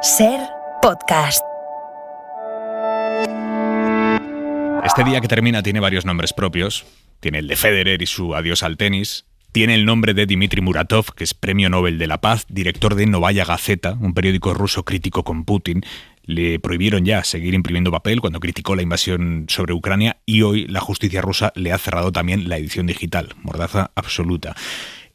SER Podcast. Este día que termina tiene varios nombres propios. Tiene el de Federer y su adiós al tenis. Tiene el nombre de Dmitry Muratov, que es Premio Nobel de la Paz, director de Novaya Gazeta, un periódico ruso crítico con Putin. Le prohibieron ya seguir imprimiendo papel cuando criticó la invasión sobre Ucrania y hoy la justicia rusa le ha cerrado también la edición digital. Mordaza absoluta.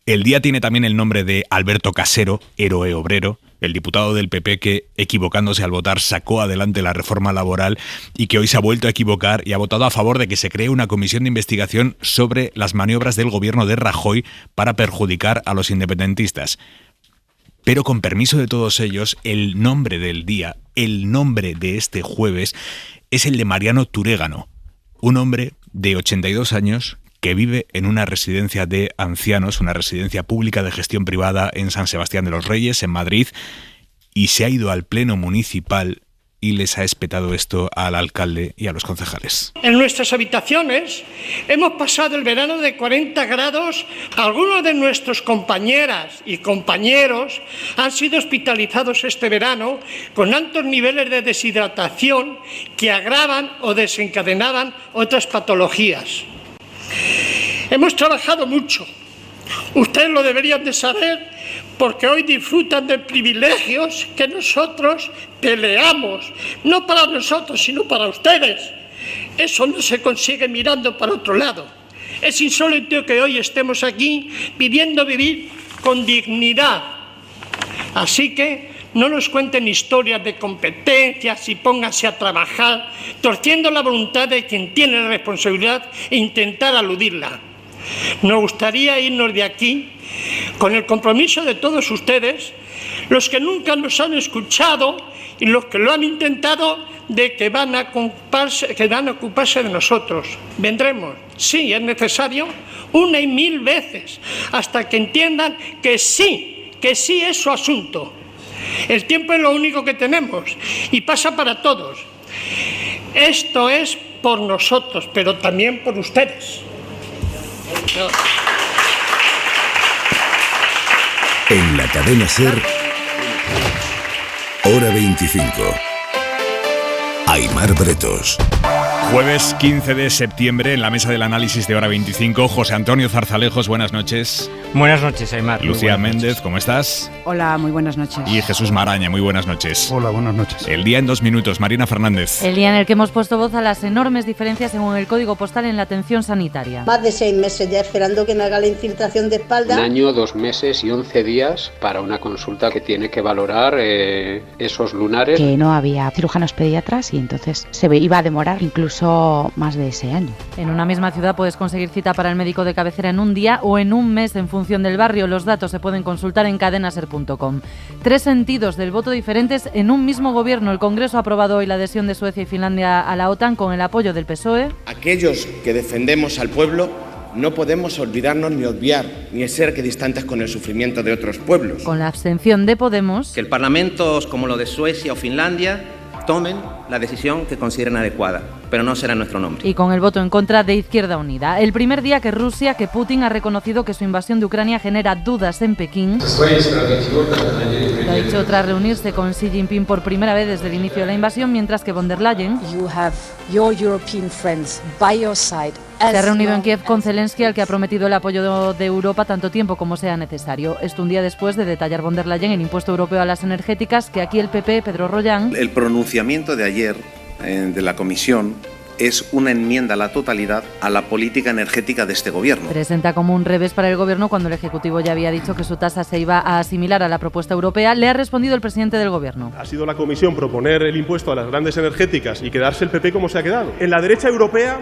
El día tiene también el nombre de Alberto Casero, héroe obrero, el diputado del PP que, equivocándose al votar, sacó adelante la reforma laboral y que hoy se ha vuelto a equivocar y ha votado a favor de que se cree una comisión de investigación sobre las maniobras del gobierno de Rajoy para perjudicar a los independentistas. Pero con permiso de todos ellos, el nombre del día, el nombre de este jueves, es el de Mariano Turégano, un hombre de 82 años que vive en una residencia de ancianos, una residencia pública de gestión privada en San Sebastián de los Reyes, en Madrid, y se ha ido al pleno municipal y les ha espetado esto al alcalde y a los concejales. En nuestras habitaciones hemos pasado el verano de 40 grados. Algunos de nuestros compañeras y compañeros han sido hospitalizados este verano con altos niveles de deshidratación que agravan o desencadenaban otras patologías. Hemos trabajado mucho. Ustedes lo deberían de saber porque hoy disfrutan de privilegios que nosotros peleamos, no para nosotros, sino para ustedes. Eso no se consigue mirando para otro lado. Es insólito que hoy estemos aquí pidiendo vivir con dignidad. Así que no nos cuenten historias de competencias y pónganse a trabajar torciendo la voluntad de quien tiene la responsabilidad e intentar eludirla. Nos gustaría irnos de aquí con el compromiso de todos ustedes, los que nunca nos han escuchado y los que lo han intentado, de que van a ocuparse de nosotros. Vendremos, sí, es necesario, 1 y 1000 veces, hasta que entiendan que sí es su asunto. El tiempo es lo único que tenemos y pasa para todos. Esto es por nosotros, pero también por ustedes. En la cadena SER, Hora 25. Aimar Bretos. Jueves 15 de septiembre, en la mesa del análisis de Hora 25, José Antonio Zarzalejos, buenas noches. Buenas noches, Aimar. Lucía Méndez, ¿cómo estás? Hola, muy buenas noches. Y Jesús Maraña, muy buenas noches. Hola, buenas noches. El día en 2 minutos, Marina Fernández. El día en el que hemos puesto voz a las enormes diferencias según el código postal en la atención sanitaria. Más de 6 meses ya esperando que me haga la infiltración de espalda. 1 año, 2 meses y 11 días para una consulta que tiene que valorar esos lunares. Que no había cirujanos pediatras y entonces se iba a demorar incluso más de ese año. En una misma ciudad puedes conseguir cita para el médico de cabecera en un día o en un mes en función del barrio. Los datos se pueden consultar en cadenaser.com. 3 sentidos del voto diferentes en un mismo gobierno. El Congreso ha aprobado hoy la adhesión de Suecia y Finlandia a la OTAN con el apoyo del PSOE. Aquellos que defendemos al pueblo no podemos olvidarnos ni obviar ni ser equidistantes con el sufrimiento de otros pueblos. Con la abstención de Podemos. Que el parlamentos como lo de Suecia o Finlandia tomen la decisión que consideren adecuada, pero no será en nuestro nombre. Y con el voto en contra de Izquierda Unida. El primer día que Putin ha reconocido que su invasión de Ucrania genera dudas en Pekín. Lo ha dicho tras reunirse con Xi Jinping por primera vez desde el inicio de la invasión, mientras que von der Leyen se ha reunido en Kiev con Zelensky, al que ha prometido el apoyo de Europa tanto tiempo como sea necesario. Esto un día después de detallar von der Leyen el impuesto europeo a las energéticas, que aquí el PP, Pedro Rollán. El pronunciamiento de ayer de la Comisión es una enmienda a la totalidad a la política energética de este gobierno. Presenta como un revés para el gobierno cuando el Ejecutivo ya había dicho que su tasa se iba a asimilar a la propuesta europea. Le ha respondido el presidente del gobierno. Ha sido la Comisión proponer el impuesto a las grandes energéticas y quedarse el PP como se ha quedado. En la derecha europea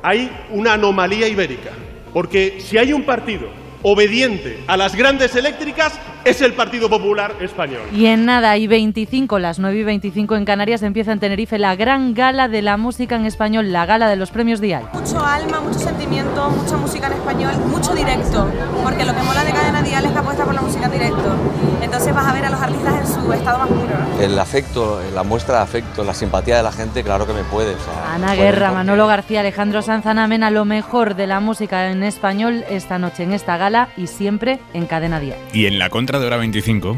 hay una anomalía ibérica, porque si hay un partido obediente a las grandes eléctricas, es el Partido Popular Español. Y en nada, y 25, las 9:25 en Canarias, empieza en Tenerife la gran gala de la música en español, la gala de los premios Dial. Mucho alma, mucho sentimiento, mucha música en español, mucho directo, porque lo que mola de Cadena Dial es la apuesta por la música en directo. Entonces vas a ver a los artistas en su estado más puro. El afecto, la muestra de afecto, la simpatía de la gente, claro que me puede. O sea, Ana Guerra, Manolo García, Alejandro Sanz, Ana Mena, lo mejor de la música en español esta noche en esta gala y siempre en Cadena Dial. Y en la contra de Hora 25,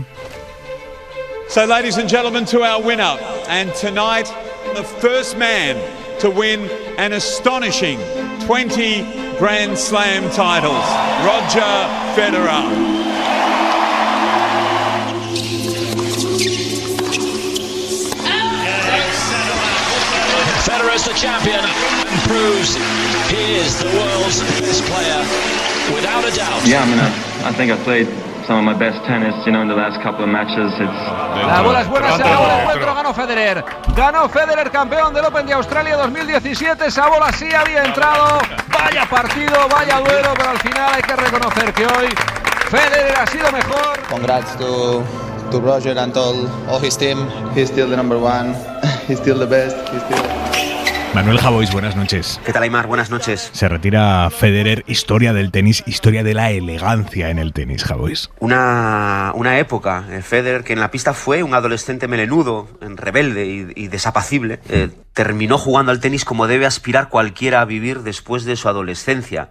So, ladies and gentlemen, to our winner, and tonight, the first man to win an astonishing 20 Grand Slam titles, Roger Federer. Federer is the champion and proves he is the world's best player, without a doubt. Yeah, I think I've played some of my best tennis, in the last couple of matches. La bola es buena, se acabó el encuentro, ganó Federer. Ganó Federer, campeón del Open de Australia 2017. Esa bola sí había entrado. Vaya partido, vaya duelo, pero al final hay que reconocer que hoy Federer ha sido mejor. Congrats to Roger and all his team. He's still the number one. He's still the best. Manuel Javois, buenas noches. ¿Qué tal, Aimar? Buenas noches. Se retira Federer, historia del tenis, historia de la elegancia en el tenis, Javois. Una época, Federer, que en la pista fue un adolescente melenudo, rebelde y desapacible, terminó jugando al tenis como debe aspirar cualquiera a vivir después de su adolescencia,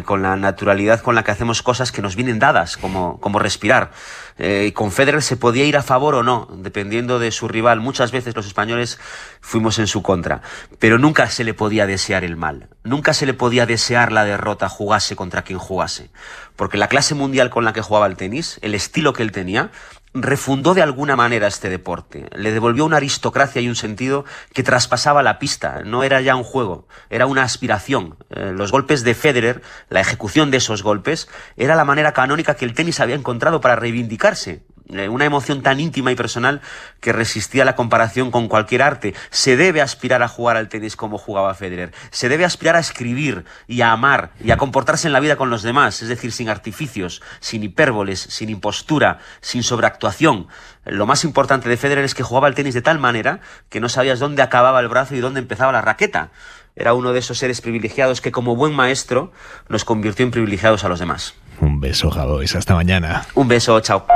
con la naturalidad con la que hacemos cosas que nos vienen dadas, como respirar. Y con Federer se podía ir a favor o no, dependiendo de su rival. Muchas veces los españoles fuimos en su contra, pero nunca se le podía desear el mal, nunca se le podía desear la derrota, jugase contra quien jugase, porque la clase mundial con la que jugaba el tenis, el estilo que él tenía, refundó de alguna manera este deporte, le devolvió una aristocracia y un sentido que traspasaba la pista. No era ya un juego, era una aspiración. Los golpes de Federer, la ejecución de esos golpes, era la manera canónica que el tenis había encontrado para reivindicarse. Una emoción tan íntima y personal que resistía la comparación con cualquier arte. Se debe aspirar a jugar al tenis como jugaba Federer. Se debe aspirar a escribir y a amar y a comportarse en la vida con los demás, es decir, sin artificios, sin hipérboles, sin impostura, sin sobreactuación. Lo más importante de Federer es que jugaba al tenis de tal manera que no sabías dónde acababa el brazo y dónde empezaba la raqueta. Era uno de esos seres privilegiados que, como buen maestro, nos convirtió en privilegiados a los demás. Un beso, Javois. Hasta mañana. Un beso, chao.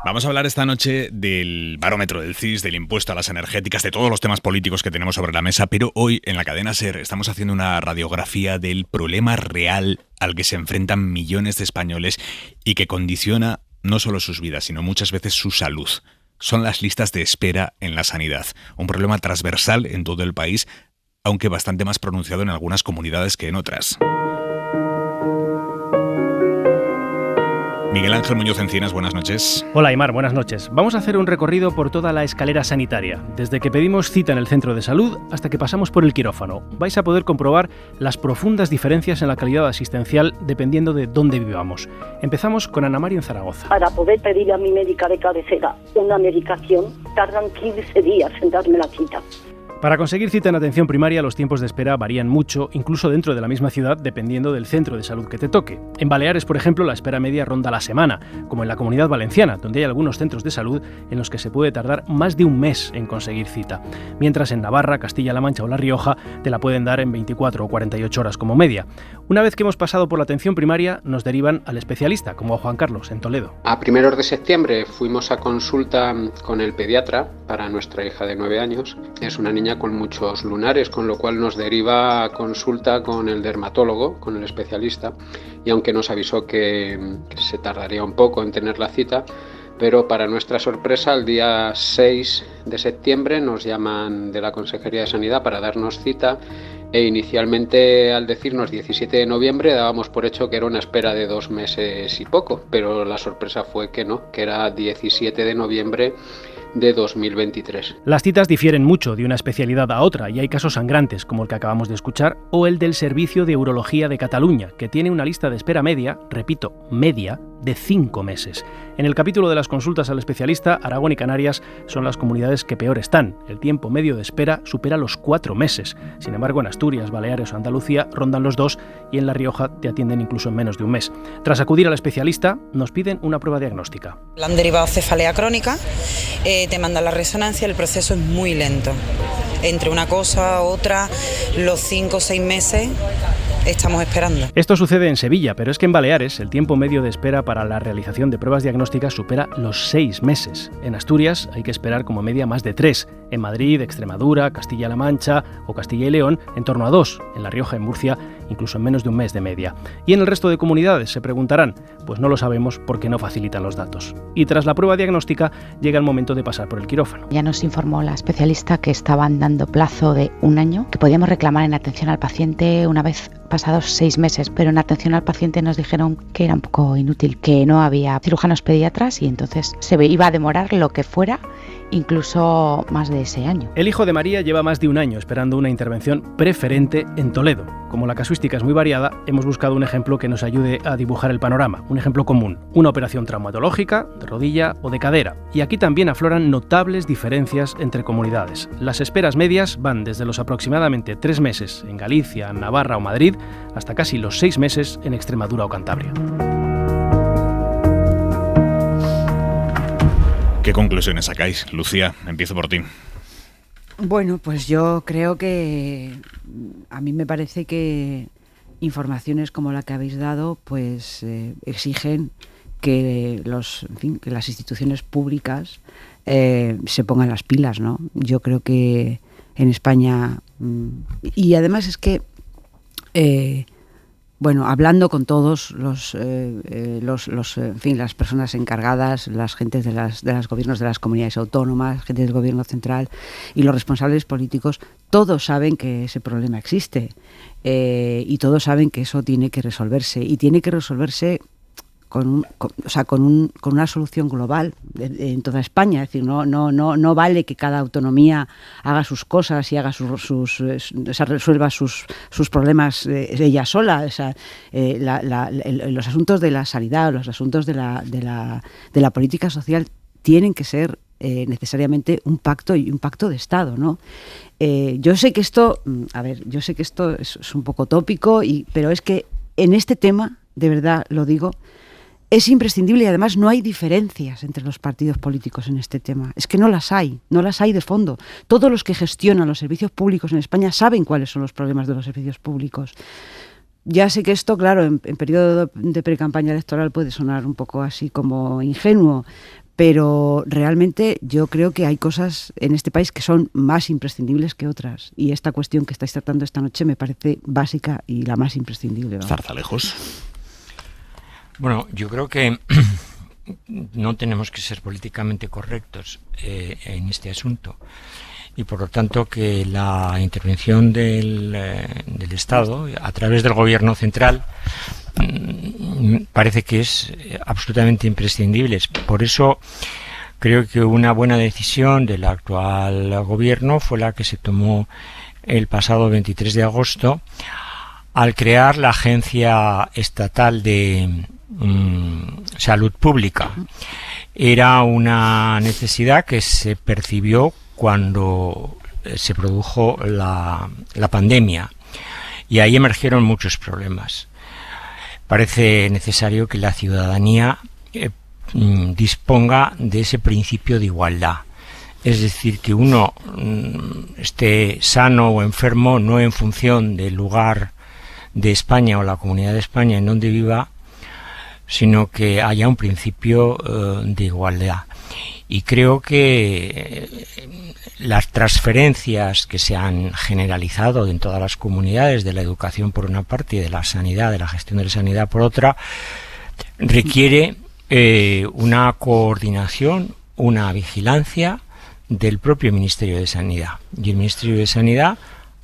Vamos a hablar esta noche del barómetro del CIS, del impuesto a las energéticas, de todos los temas políticos que tenemos sobre la mesa, pero hoy en la cadena SER estamos haciendo una radiografía del problema real al que se enfrentan millones de españoles y que condiciona no solo sus vidas, sino muchas veces su salud. Son las listas de espera en la sanidad, un problema transversal en todo el país, aunque bastante más pronunciado en algunas comunidades que en otras. Miguel Ángel Muñoz Encinas, buenas noches. Hola Aimar, buenas noches. Vamos a hacer un recorrido por toda la escalera sanitaria, desde que pedimos cita en el centro de salud hasta que pasamos por el quirófano. Vais a poder comprobar las profundas diferencias en la calidad asistencial dependiendo de dónde vivamos. Empezamos con Ana María en Zaragoza. Para poder pedir a mi médica de cabecera una medicación, tardan 15 días en darme la cita. Para conseguir cita en atención primaria, los tiempos de espera varían mucho, incluso dentro de la misma ciudad, dependiendo del centro de salud que te toque. En Baleares, por ejemplo, la espera media ronda la semana, como en la Comunidad Valenciana, donde hay algunos centros de salud en los que se puede tardar más de un mes en conseguir cita. Mientras en Navarra, Castilla-La Mancha o La Rioja te la pueden dar en 24 o 48 horas como media. Una vez que hemos pasado por la atención primaria, nos derivan al especialista, como a Juan Carlos, en Toledo. A primeros de septiembre fuimos a consulta con el pediatra para nuestra hija de 9 años. Es una niña con muchos lunares, con lo cual nos deriva a consulta con el dermatólogo, con el especialista, y aunque nos avisó que se tardaría un poco en tener la cita, pero para nuestra sorpresa el día 6 de septiembre nos llaman de la Consejería de Sanidad para darnos cita, e inicialmente al decirnos 17 de noviembre dábamos por hecho que era una espera de 2 meses y poco, pero la sorpresa fue que no, que era 17 de noviembre de 2023. Las citas difieren mucho de una especialidad a otra y hay casos sangrantes, como el que acabamos de escuchar, o el del Servicio de Urología de Cataluña, que tiene una lista de espera media, repito, media, de 5 meses. En el capítulo de las consultas al especialista, Aragón y Canarias son las comunidades que peor están. El tiempo medio de espera supera los 4 meses. Sin embargo, en Asturias, Baleares o Andalucía rondan los 2 y en La Rioja te atienden incluso en menos de un mes. Tras acudir al especialista, nos piden una prueba diagnóstica. Le han derivado cefalea crónica, te mandan la resonancia, el proceso es muy lento. Entre una cosa, otra, los 5 o 6 meses estamos esperando. Esto sucede en Sevilla, pero es que en Baleares el tiempo medio de espera para la realización de pruebas diagnósticas supera los 6 meses. En Asturias hay que esperar como media más de 3. En Madrid, Extremadura, Castilla-La Mancha o Castilla y León, en torno a 2. En La Rioja y Murcia, incluso en menos de un mes de media. ¿Y en el resto de comunidades? Se preguntarán. Pues no lo sabemos porque no facilitan los datos. Y tras la prueba diagnóstica, llega el momento de pasar por el quirófano. Ya nos informó la especialista que estaban dando plazo de 1 año, que podíamos reclamar en atención al paciente una vez pasados 6 meses, pero en atención al paciente nos dijeron que era un poco inútil, que no había cirujanos pediatras y entonces se iba a demorar lo que fuera, incluso más de ese año. El hijo de María lleva más de 1 año esperando una intervención preferente en Toledo. Como la casuística es muy variada, hemos buscado un ejemplo que nos ayude a dibujar el panorama, un ejemplo común, una operación traumatológica, de rodilla o de cadera. Y aquí también afloran notables diferencias entre comunidades. Las esperas medias van desde los aproximadamente 3 meses en Galicia, Navarra o Madrid, hasta casi los 6 meses en Extremadura o Cantabria. ¿Qué conclusiones sacáis? Lucía, empiezo por ti. Bueno, pues yo creo que a mí me parece que informaciones como la que habéis dado pues exigen que que las instituciones públicas se pongan las pilas, ¿no? Yo creo que en España y además es que bueno, hablando con todos las personas encargadas, las gentes de los gobiernos de las comunidades autónomas, gente del gobierno central y los responsables políticos, todos saben que ese problema existe y todos saben que eso tiene que resolverse y tiene que resolverse con una solución global en toda España. Es decir, no vale que cada autonomía haga sus cosas y haga resuelva sus problemas ella sola. O sea, los asuntos de la sanidad, los asuntos de la política social tienen que ser necesariamente un pacto y un pacto de Estado, ¿no? Yo sé que esto es un poco tópico, pero es que en este tema, de verdad lo digo, es imprescindible y además no hay diferencias entre los partidos políticos en este tema. Es que no las hay de fondo. Todos los que gestionan los servicios públicos en España saben cuáles son los problemas de los servicios públicos. Ya sé que esto, claro, en periodo de precampaña electoral puede sonar un poco así como ingenuo, pero realmente yo creo que hay cosas en este país que son más imprescindibles que otras. Y esta cuestión que estáis tratando esta noche me parece básica y la más imprescindible, ¿no? Zarzalejos. Bueno, yo creo que no tenemos que ser políticamente correctos en este asunto y por lo tanto que la intervención del Estado a través del Gobierno central parece que es absolutamente imprescindible. Por eso creo que una buena decisión del actual Gobierno fue la que se tomó el pasado 23 de agosto al crear la Agencia Estatal de Salud Pública. Era una necesidad que se percibió cuando se produjo la pandemia y ahí emergieron muchos problemas. Parece necesario que la ciudadanía disponga de ese principio de igualdad. Es decir, que uno esté sano o enfermo no en función del lugar de España o la comunidad de España en donde viva, sino que haya un principio de igualdad. Y creo que las transferencias que se han generalizado en todas las comunidades, de la educación por una parte y de la sanidad, de la gestión de la sanidad por otra, requiere una coordinación, una vigilancia del propio Ministerio de Sanidad. Y el Ministerio de Sanidad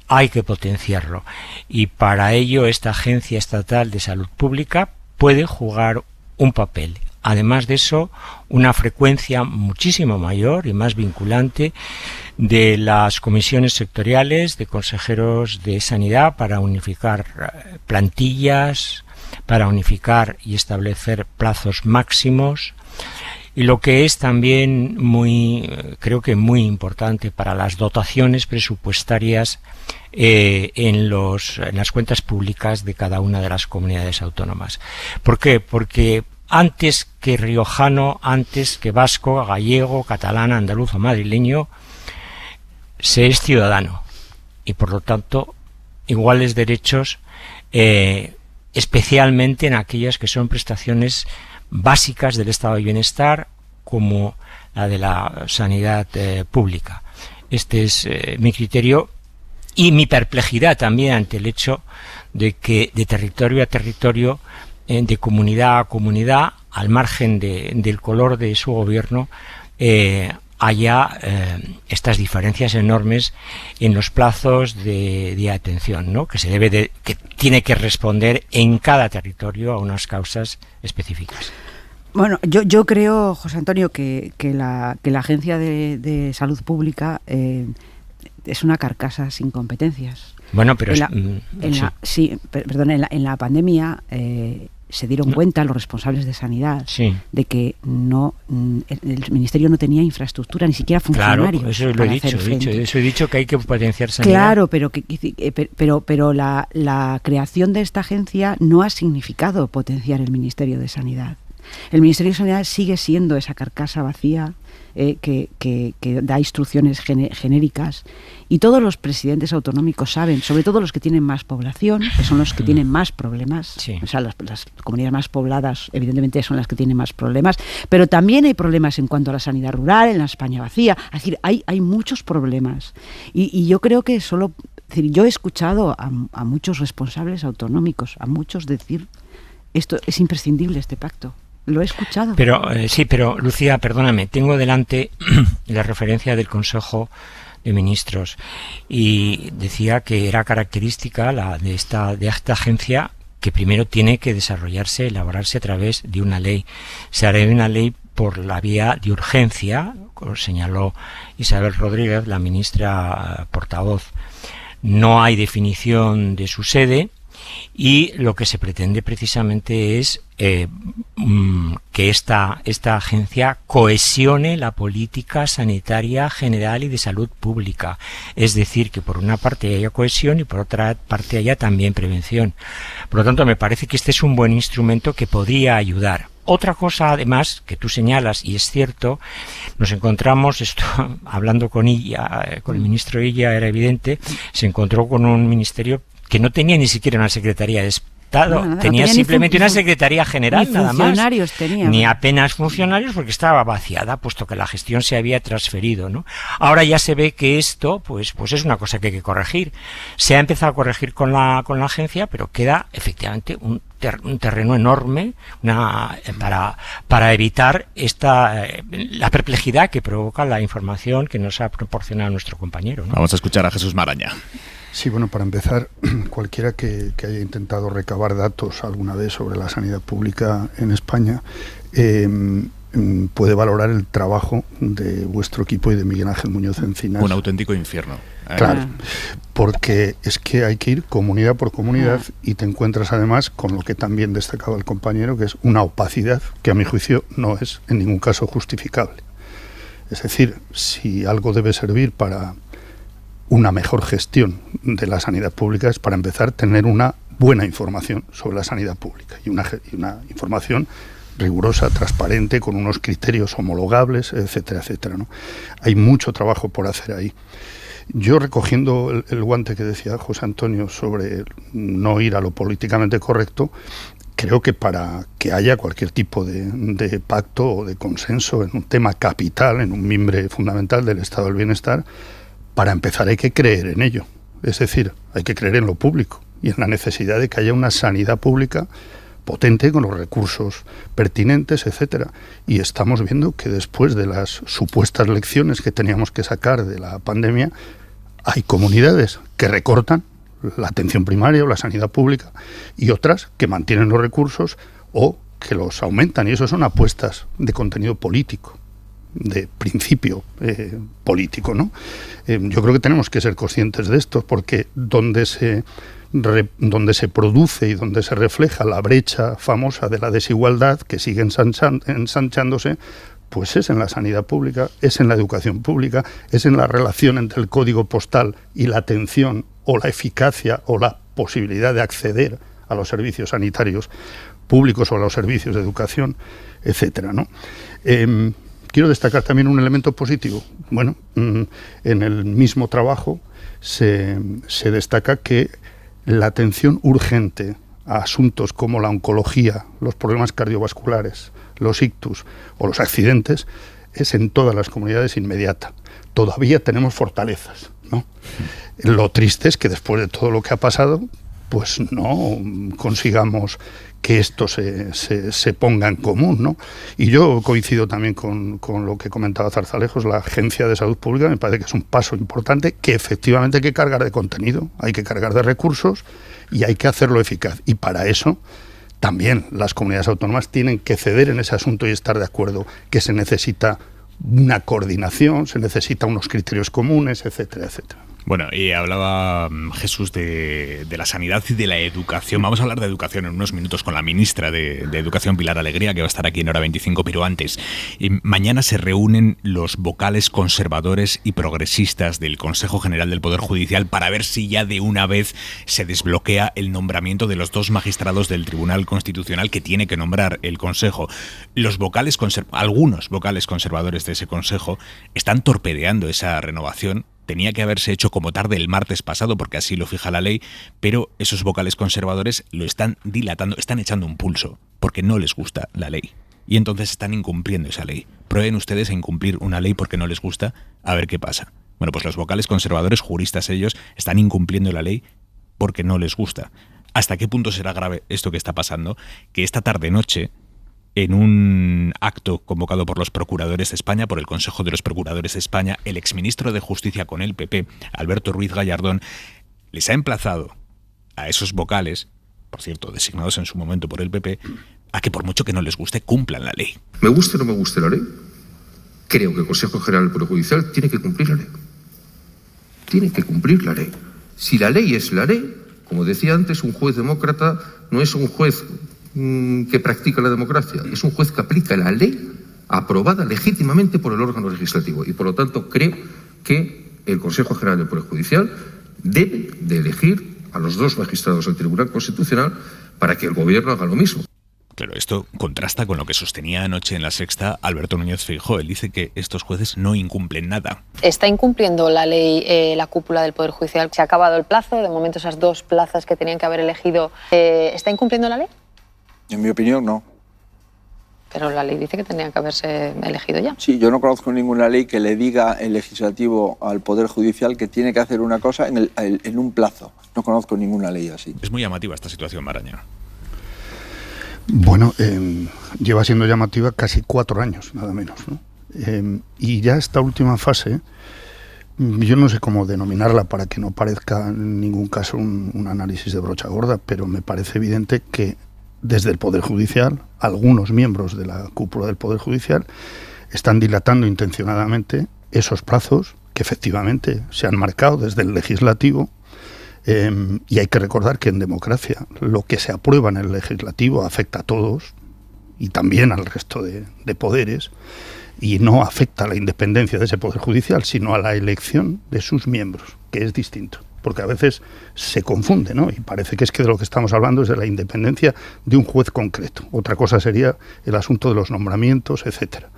hay que potenciarlo. Y para ello esta Agencia Estatal de Salud Pública puede jugar un papel. Además de eso, una frecuencia muchísimo mayor y más vinculante de las comisiones sectoriales de consejeros de sanidad para unificar plantillas, para unificar y establecer plazos máximos. Y lo que es también creo que muy importante para las dotaciones presupuestarias en las cuentas públicas de cada una de las comunidades autónomas. ¿Por qué? Porque antes que riojano, antes que vasco, gallego, catalán, andaluz o madrileño, se es ciudadano y por lo tanto iguales derechos, especialmente en aquellas que son prestaciones básicas del estado de bienestar como la de la sanidad pública. Este es mi criterio y mi perplejidad también ante el hecho de que de territorio a territorio, de comunidad a comunidad, al margen del color de su gobierno, haya estas diferencias enormes en los plazos de atención, ¿no? Que tiene que responder en cada territorio a unas causas específicas. Bueno, yo creo, José Antonio, que la Agencia de Salud Pública es una carcasa sin competencias. Bueno, pero en la pandemia se dieron cuenta los responsables de sanidad de que el ministerio no tenía infraestructura, ni siquiera funcionarios. Claro, eso lo he dicho que hay que potenciar sanidad. Claro, pero la creación de esta agencia no ha significado potenciar el Ministerio de Sanidad. El Ministerio de Sanidad sigue siendo esa carcasa vacía que da instrucciones genéricas, y todos los presidentes autonómicos saben, sobre todo los que tienen más población, que son los que tienen más problemas, o sea, las comunidades más pobladas evidentemente son las que tienen más problemas, pero también hay problemas en cuanto a la sanidad rural, en la España vacía, es decir, hay muchos problemas, y yo creo que yo he escuchado a muchos responsables autonómicos, a muchos decir, esto es imprescindible, este pacto. Lo he escuchado. Pero Lucía, perdóname, tengo delante la referencia del Consejo de Ministros y decía que era característica de esta agencia que primero tiene que desarrollarse, elaborarse a través de una ley. Se hará de una ley por la vía de urgencia, como señaló Isabel Rodríguez, la ministra portavoz. No hay definición de su sede. Y lo que se pretende precisamente es que esta agencia cohesione la política sanitaria general y de salud pública. Es decir, que por una parte haya cohesión y por otra parte haya también prevención. Por lo tanto, me parece que este es un buen instrumento que podría ayudar. Otra cosa, además, que tú señalas, y es cierto, nos encontramos, hablando con el ministro Illa, era evidente, se encontró con un ministerio que no tenía ni siquiera una Secretaría de Estado, tenía simplemente una Secretaría General, nada más. Ni apenas funcionarios, porque estaba vaciada, puesto que la gestión se había transferido, ¿no? Ahora ya se ve que esto, pues es una cosa que hay que corregir. Se ha empezado a corregir con la agencia, pero queda efectivamente un terreno enorme para evitar la perplejidad que provoca la información que nos ha proporcionado nuestro compañero, ¿no? Vamos a escuchar a Jesús Maraña. Sí, bueno, para empezar, cualquiera que haya intentado recabar datos alguna vez sobre la sanidad pública en España puede valorar el trabajo de vuestro equipo y de Miguel Ángel Muñoz Encinas. Un auténtico infierno. Claro, porque es que hay que ir comunidad por comunidad y te encuentras además con lo que también destacaba el compañero, que es una opacidad que a mi juicio no es en ningún caso justificable. Es decir, si algo debe servir para una mejor gestión de la sanidad pública es, para empezar, tener una buena información sobre la sanidad pública y una información rigurosa, transparente, con unos criterios homologables, etcétera, etcétera, ¿no? Hay mucho trabajo por hacer ahí. Yo, recogiendo el guante que decía José Antonio sobre no ir a lo políticamente correcto, creo que para que haya cualquier tipo de pacto o de consenso en un tema capital, en un mimbre fundamental del estado del bienestar, para empezar hay que creer en ello, es decir, hay que creer en lo público y en la necesidad de que haya una sanidad pública potente con los recursos pertinentes, etcétera. Y estamos viendo que después de las supuestas lecciones que teníamos que sacar de la pandemia, hay comunidades que recortan la atención primaria o la sanidad pública y otras que mantienen los recursos o que los aumentan, y eso son apuestas de contenido político, de principio político, ¿no? Yo creo que tenemos que ser conscientes de esto, porque donde se produce y donde se refleja la brecha famosa de la desigualdad que sigue ensanchándose, pues es en la sanidad pública, es en la educación pública, es en la relación entre el código postal y la atención o la eficacia o la posibilidad de acceder a los servicios sanitarios públicos o a los servicios de educación, etcétera, ¿no? Quiero destacar también un elemento positivo. Bueno, en el mismo trabajo se destaca que la atención urgente a asuntos como la oncología, los problemas cardiovasculares, los ictus o los accidentes es en todas las comunidades inmediata. Todavía tenemos fortalezas, ¿no? Lo triste es que después de todo lo que ha pasado, pues no consigamos que esto se ponga en común, ¿no? Y yo coincido también con lo que comentaba Zarzalejos. La Agencia de Salud Pública me parece que es un paso importante, que efectivamente hay que cargar de contenido, hay que cargar de recursos y hay que hacerlo eficaz. Y para eso también las comunidades autónomas tienen que ceder en ese asunto y estar de acuerdo que se necesita una coordinación, se necesita unos criterios comunes, etcétera, etcétera. Bueno, y hablaba Jesús de la sanidad y de la educación. Vamos a hablar de educación en unos minutos con la ministra de Educación, Pilar Alegría, que va a estar aquí en Hora 25, pero antes. Mañana se reúnen los vocales conservadores y progresistas del Consejo General del Poder Judicial para ver si ya de una vez se desbloquea el nombramiento de los 2 magistrados del Tribunal Constitucional que tiene que nombrar el Consejo. Algunos vocales conservadores de ese Consejo están torpedeando esa renovación. Tenía que haberse hecho como tarde el martes pasado, porque así lo fija la ley, pero esos vocales conservadores lo están dilatando, están echando un pulso, porque no les gusta la ley. Y entonces están incumpliendo esa ley. Prueben ustedes a incumplir una ley porque no les gusta, a ver qué pasa. Bueno, pues los vocales conservadores, juristas ellos, están incumpliendo la ley porque no les gusta. ¿Hasta qué punto será grave esto que está pasando? Que esta tarde-noche, en un acto convocado por los procuradores de España, por el Consejo de los Procuradores de España, el exministro de Justicia con el PP, Alberto Ruiz Gallardón, les ha emplazado a esos vocales, por cierto, designados en su momento por el PP, a que por mucho que no les guste, cumplan la ley. Me guste o no me guste la ley, creo que el Consejo General del Poder Judicial tiene que cumplir la ley. Tiene que cumplir la ley. Si la ley es la ley, como decía antes, un juez demócrata no es un juez que practica la democracia, es un juez que aplica la ley aprobada legítimamente por el órgano legislativo y por lo tanto creo que el Consejo General del Poder Judicial debe de elegir a los 2 magistrados del Tribunal Constitucional para que el gobierno haga lo mismo. Claro, esto contrasta con lo que sostenía anoche en La Sexta Alberto Núñez Feijóo. Él dice que estos jueces no incumplen nada. ¿Está incumpliendo la ley la cúpula del Poder Judicial? Se ha acabado el plazo, de momento esas 2 plazas que tenían que haber elegido. ¿Está incumpliendo la ley? En mi opinión, no. Pero la ley dice que tendrían que haberse elegido ya. Sí, yo no conozco ninguna ley que le diga el legislativo al Poder Judicial que tiene que hacer una cosa en un plazo. No conozco ninguna ley así. Es muy llamativa esta situación, Maraña. Bueno, lleva siendo llamativa casi 4 años, nada menos, ¿no? Y ya esta última fase, yo no sé cómo denominarla para que no parezca en ningún caso un análisis de brocha gorda, pero me parece evidente que desde el Poder Judicial, algunos miembros de la cúpula del Poder Judicial están dilatando intencionadamente esos plazos que efectivamente se han marcado desde el legislativo, y hay que recordar que en democracia lo que se aprueba en el legislativo afecta a todos y también al resto de poderes, y no afecta a la independencia de ese Poder Judicial, sino a la elección de sus miembros, que es distinto. Porque a veces se confunde, ¿no? Y parece que es que de lo que estamos hablando es de la independencia de un juez concreto. Otra cosa sería el asunto de los nombramientos, etcétera.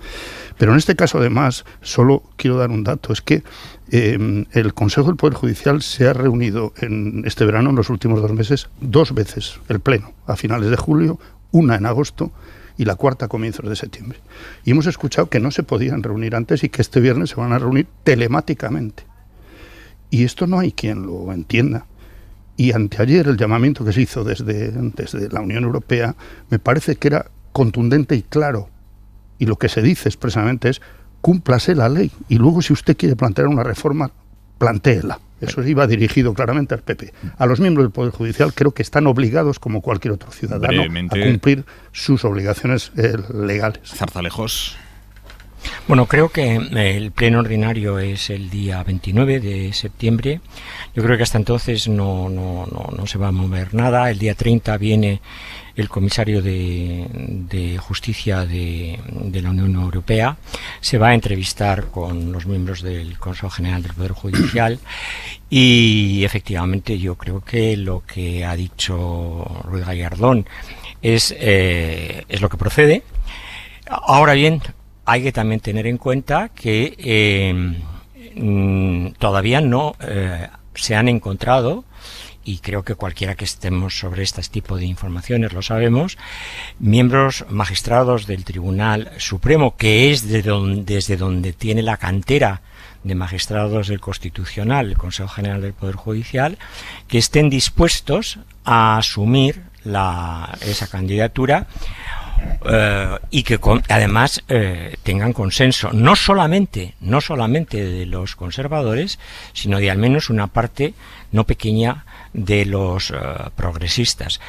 Pero en este caso, además, solo quiero dar un dato, es que el Consejo del Poder Judicial se ha reunido en este verano, en los últimos 2 meses, 2 veces el Pleno, a finales de julio, una en agosto y la 4ª a comienzos de septiembre. Y hemos escuchado que no se podían reunir antes y que este viernes se van a reunir telemáticamente. Y esto no hay quien lo entienda. Y anteayer el llamamiento que se hizo desde la Unión Europea me parece que era contundente y claro. Y lo que se dice expresamente es: cúmplase la ley. Y luego, si usted quiere plantear una reforma, plantéela. Eso iba dirigido claramente al PP. A los miembros del Poder Judicial creo que están obligados, como cualquier otro ciudadano, a cumplir sus obligaciones legales. Zarzalejos. Bueno, creo que el pleno ordinario es el día 29 de septiembre. Yo creo que hasta entonces no se va a mover nada. El día 30 viene el comisario de Justicia de la Unión Europea. Se va a entrevistar con los miembros del Consejo General del Poder Judicial y efectivamente yo creo que lo que ha dicho Ruiz Gallardón es lo que procede. Ahora bien, hay que también tener en cuenta que todavía no se han encontrado y creo que cualquiera que estemos sobre este tipo de informaciones lo sabemos, miembros magistrados del Tribunal Supremo, que es desde donde tiene la cantera de magistrados del Constitucional, el Consejo General del Poder Judicial, que estén dispuestos a asumir esa candidatura y que además tengan consenso, no solamente de los conservadores, sino de al menos una parte no pequeña de los progresistas.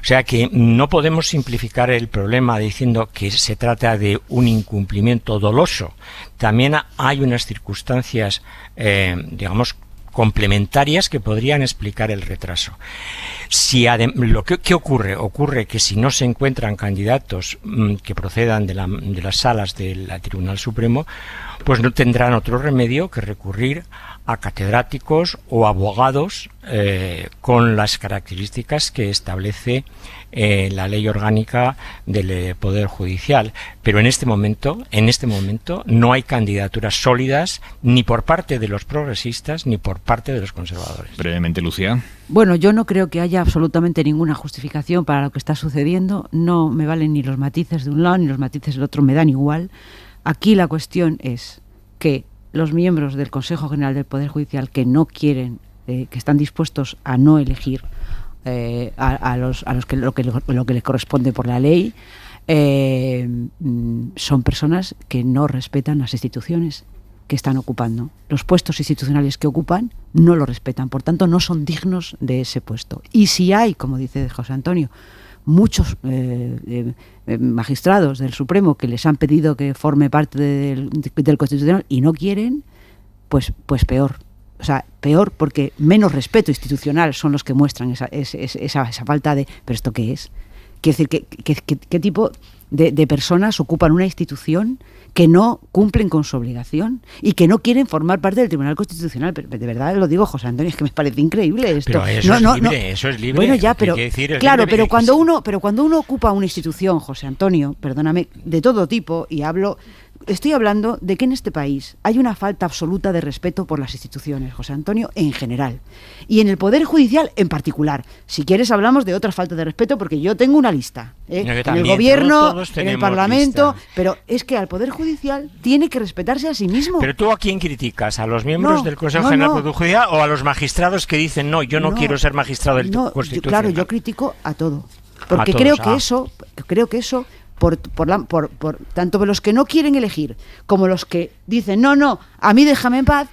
O sea que no podemos simplificar el problema diciendo que se trata de un incumplimiento doloso. También hay unas circunstancias, digamos, complementarias que podrían explicar el retraso. ¿Qué ocurre? Ocurre que si no se encuentran candidatos que procedan de las salas del Tribunal Supremo, pues no tendrán otro remedio que recurrir a catedráticos o abogados con las características que establece la ley orgánica del Poder Judicial. Pero en este momento no hay candidaturas sólidas ni por parte de los progresistas ni por parte de los conservadores. Brevemente, Lucía. Bueno, yo no creo que haya absolutamente ninguna justificación para lo que está sucediendo. No me valen ni los matices de un lado ni los matices del otro, me dan igual. Aquí la cuestión es que los miembros del Consejo General del Poder Judicial que no quieren, que están dispuestos a no elegir a los que lo que les corresponde por la ley, son personas que no respetan las instituciones que están ocupando. Los puestos institucionales que ocupan no lo respetan, por tanto no son dignos de ese puesto. Y si hay, como dice José Antonio, muchos magistrados del Supremo que les han pedido que forme parte del Constitucional y no quieren, pues peor. O sea, peor porque menos respeto institucional son los que muestran esa falta de... ¿Pero esto qué es? Quiere decir, ¿qué tipo de personas ocupan una institución que no cumplen con su obligación y que no quieren formar parte del Tribunal Constitucional? Pero de verdad lo digo, José Antonio, es que me parece increíble esto. Pero eso es libre. Bueno, ya, pero claro, pero cuando uno ocupa una institución, José Antonio, perdóname, de todo tipo, y estoy hablando de que en este país hay una falta absoluta de respeto por las instituciones, José Antonio, en general. Y en el Poder Judicial en particular. Si quieres hablamos de otra falta de respeto, porque yo tengo una lista. En el gobierno, en el Parlamento, pero es que al Poder Judicial tiene que respetarse a sí mismo. ¿Pero tú a quién criticas? ¿A los miembros del Consejo General del Poder Judicial o a los magistrados que dicen no, yo no quiero ser magistrado del Constitucional? Claro, yo critico a todo. Porque creo que eso por tanto por los que no quieren elegir como los que dicen no, a mí déjame en paz,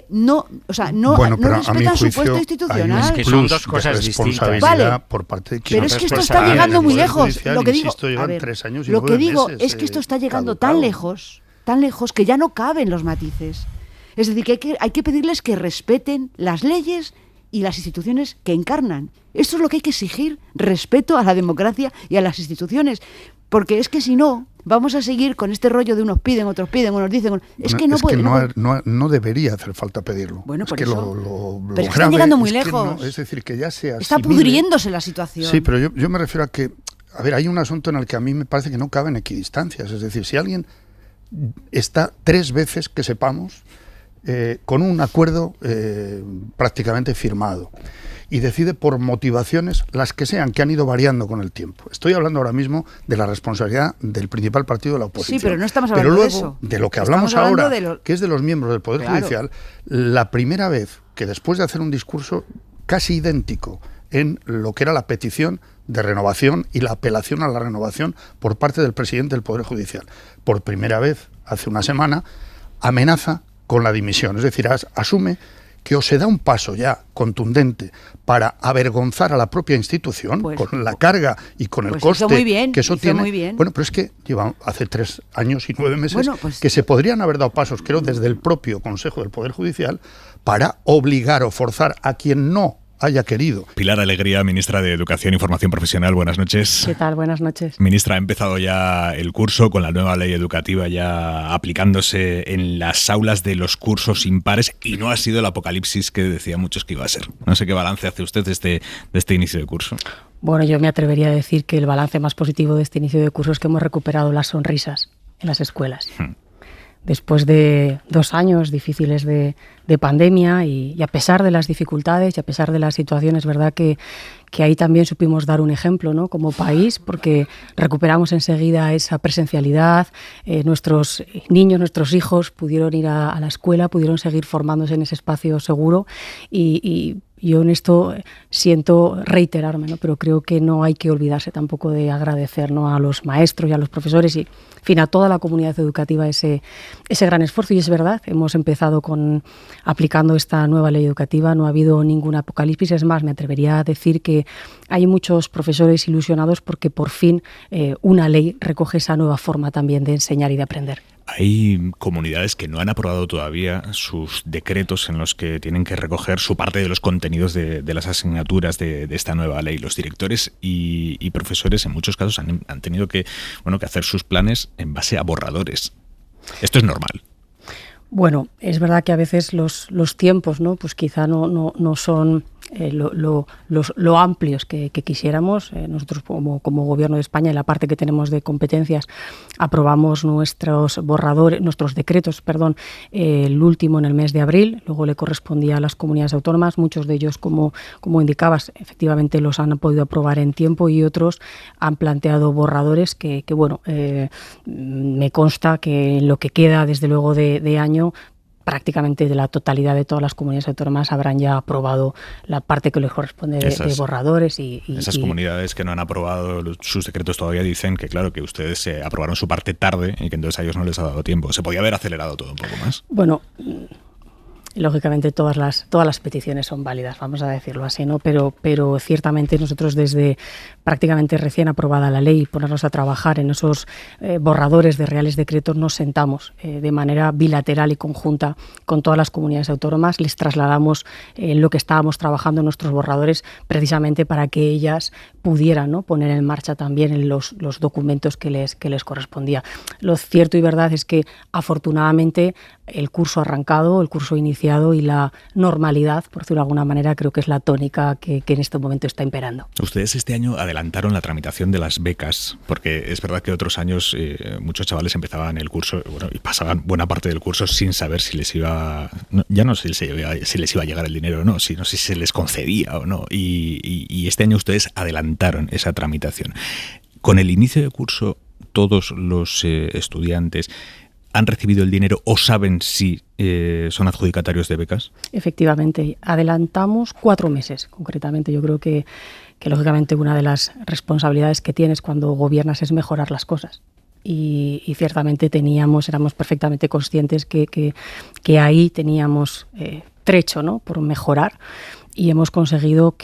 no respetan su puesto institucional. Es que son dos cosas distintas. Vale, por parte de quien pero es que esto está llegando muy lejos. Lo que digo, llevan 3 años y lo 9 que digo meses, es que esto está llegando tan lejos que ya no caben los matices. Es decir, que hay que pedirles que respeten las leyes y las instituciones que encarnan. Esto es lo que hay que exigir, respeto a la democracia y a las instituciones. Porque es que si no, vamos a seguir con este rollo de unos piden, otros dicen... No debería hacer falta pedirlo. Bueno, es por que eso. Pero es que están llegando muy lejos. Es decir, que ya se está pudriéndose la situación. Sí, pero yo me refiero a que... A ver, hay un asunto en el que a mí me parece que no caben equidistancias. Es decir, si alguien está 3 veces, que sepamos, con un acuerdo prácticamente firmado, y decide por motivaciones, las que sean, que han ido variando con el tiempo. Estoy hablando ahora mismo de la responsabilidad del principal partido de la oposición. Sí, pero no estamos hablando de eso. Pero luego, de lo que hablamos ahora, que es de los miembros del Poder Judicial, la primera vez que después de hacer un discurso casi idéntico en lo que era la petición de renovación y la apelación a la renovación por parte del presidente del Poder Judicial, por primera vez, hace una semana, amenaza con la dimisión. Es decir, asume que o se da un paso ya contundente para avergonzar a la propia institución, con la carga y con el coste que eso tiene. Bueno, pero es que lleva hace 3 años y 9 meses que se podrían haber dado pasos, creo, desde el propio Consejo del Poder Judicial para obligar o forzar a quien no haya querido. Pilar Alegría, ministra de Educación y Formación Profesional, buenas noches. ¿Qué tal? Buenas noches. Ministra, ha empezado ya el curso con la nueva ley educativa ya aplicándose en las aulas de los cursos impares y no ha sido el apocalipsis que decían muchos que iba a ser. No sé qué balance hace usted de este inicio de curso. Bueno, yo me atrevería a decir que el balance más positivo de este inicio de curso es que hemos recuperado las sonrisas en las escuelas. después de 2 años difíciles de pandemia y a pesar de las dificultades y a pesar de la situación, es verdad que ahí también supimos dar un ejemplo, ¿no?, como país, porque recuperamos enseguida esa presencialidad, nuestros niños, nuestros hijos pudieron ir a la escuela, pudieron seguir formándose en ese espacio seguro y yo en esto siento reiterarme, ¿no?, pero creo que no hay que olvidarse tampoco de agradecer, ¿no?, a los maestros y a los profesores y, en fin, a toda la comunidad educativa ese gran esfuerzo. Y es verdad, hemos empezado aplicando esta nueva ley educativa, no ha habido ningún apocalipsis, es más, me atrevería a decir que hay muchos profesores ilusionados porque por fin una ley recoge esa nueva forma también de enseñar y de aprender. Hay comunidades que no han aprobado todavía sus decretos en los que tienen que recoger su parte de los contenidos de las asignaturas de esta nueva ley. Los directores y profesores en muchos casos han tenido que hacer sus planes en base a borradores. Esto es normal. Bueno, es verdad que a veces los tiempos, ¿no?, pues quizá no son lo amplios que quisiéramos. Nosotros como Gobierno de España, en la parte que tenemos de competencias, aprobamos nuestros decretos, el último en el mes de abril, luego le correspondía a las comunidades autónomas. Muchos de ellos, como indicabas, efectivamente los han podido aprobar en tiempo y otros han planteado borradores que me consta que en lo que queda desde luego de año, prácticamente de la totalidad de todas las comunidades autónomas habrán ya aprobado la parte que les corresponde de borradores. Esas comunidades que no han aprobado sus decretos todavía dicen que, claro, que ustedes aprobaron su parte tarde y que entonces a ellos no les ha dado tiempo. ¿Se podía haber acelerado todo un poco más? Bueno, lógicamente todas las peticiones son válidas, vamos a decirlo así, ¿no? Pero ciertamente nosotros desde prácticamente recién aprobada la ley, ponernos a trabajar en esos borradores de reales decretos, nos sentamos de manera bilateral y conjunta con todas las comunidades autónomas, les trasladamos lo que estábamos trabajando en nuestros borradores precisamente para que ellas pudieran, ¿no?, poner en marcha también los documentos que les correspondía. Lo cierto y verdad es que afortunadamente el curso arrancado, el curso iniciado y la normalidad, por decirlo de alguna manera, creo que es la tónica que en este momento está imperando. Ustedes este año adelantaron la tramitación de las becas, porque es verdad que otros años muchos chavales empezaban el curso y pasaban buena parte del curso sin saber si les iba, si les iba a llegar el dinero o no, sino si se les concedía o no. Y este año ustedes adelantaron esa tramitación. Con el inicio de curso, todos los estudiantes ¿han recibido el dinero o saben si son adjudicatarios de becas? Efectivamente, adelantamos 4 meses, concretamente. Yo creo que lógicamente una de las responsabilidades que tienes cuando gobiernas es mejorar las cosas. Y ciertamente éramos perfectamente conscientes que ahí teníamos trecho, ¿no?, por mejorar, y hemos conseguido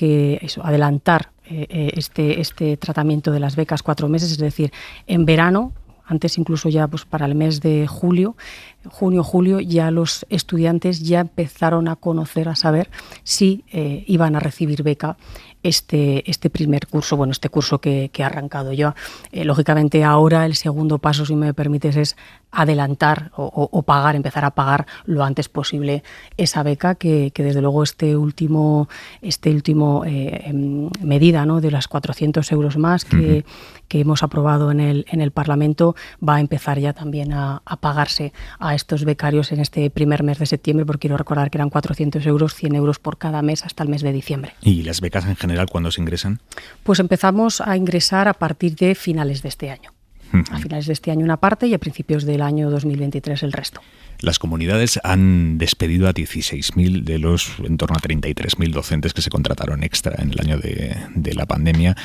adelantar este tratamiento de las becas 4 meses, es decir, en verano. Antes incluso ya para el mes de junio, julio, ya los estudiantes ya empezaron a conocer, a saber si iban a recibir beca este primer curso, este curso que he arrancado yo. Lógicamente ahora el segundo paso, si me permites, es adelantar o pagar, empezar a pagar lo antes posible esa beca que desde luego este último medida, ¿no?, de las 400 euros más que hemos aprobado en el Parlamento va a empezar ya también a pagarse a estos becarios en este primer mes de septiembre, porque quiero recordar que eran 400 euros, 100 euros por cada mes hasta el mes de diciembre. ¿Y las becas en general cuándo se ingresan? Pues empezamos a ingresar a partir de finales de este año. A finales de este año una parte y a principios del año 2023 el resto. Las comunidades han despedido a 16.000 de los en torno a 33.000 docentes que se contrataron extra en el año de la pandemia.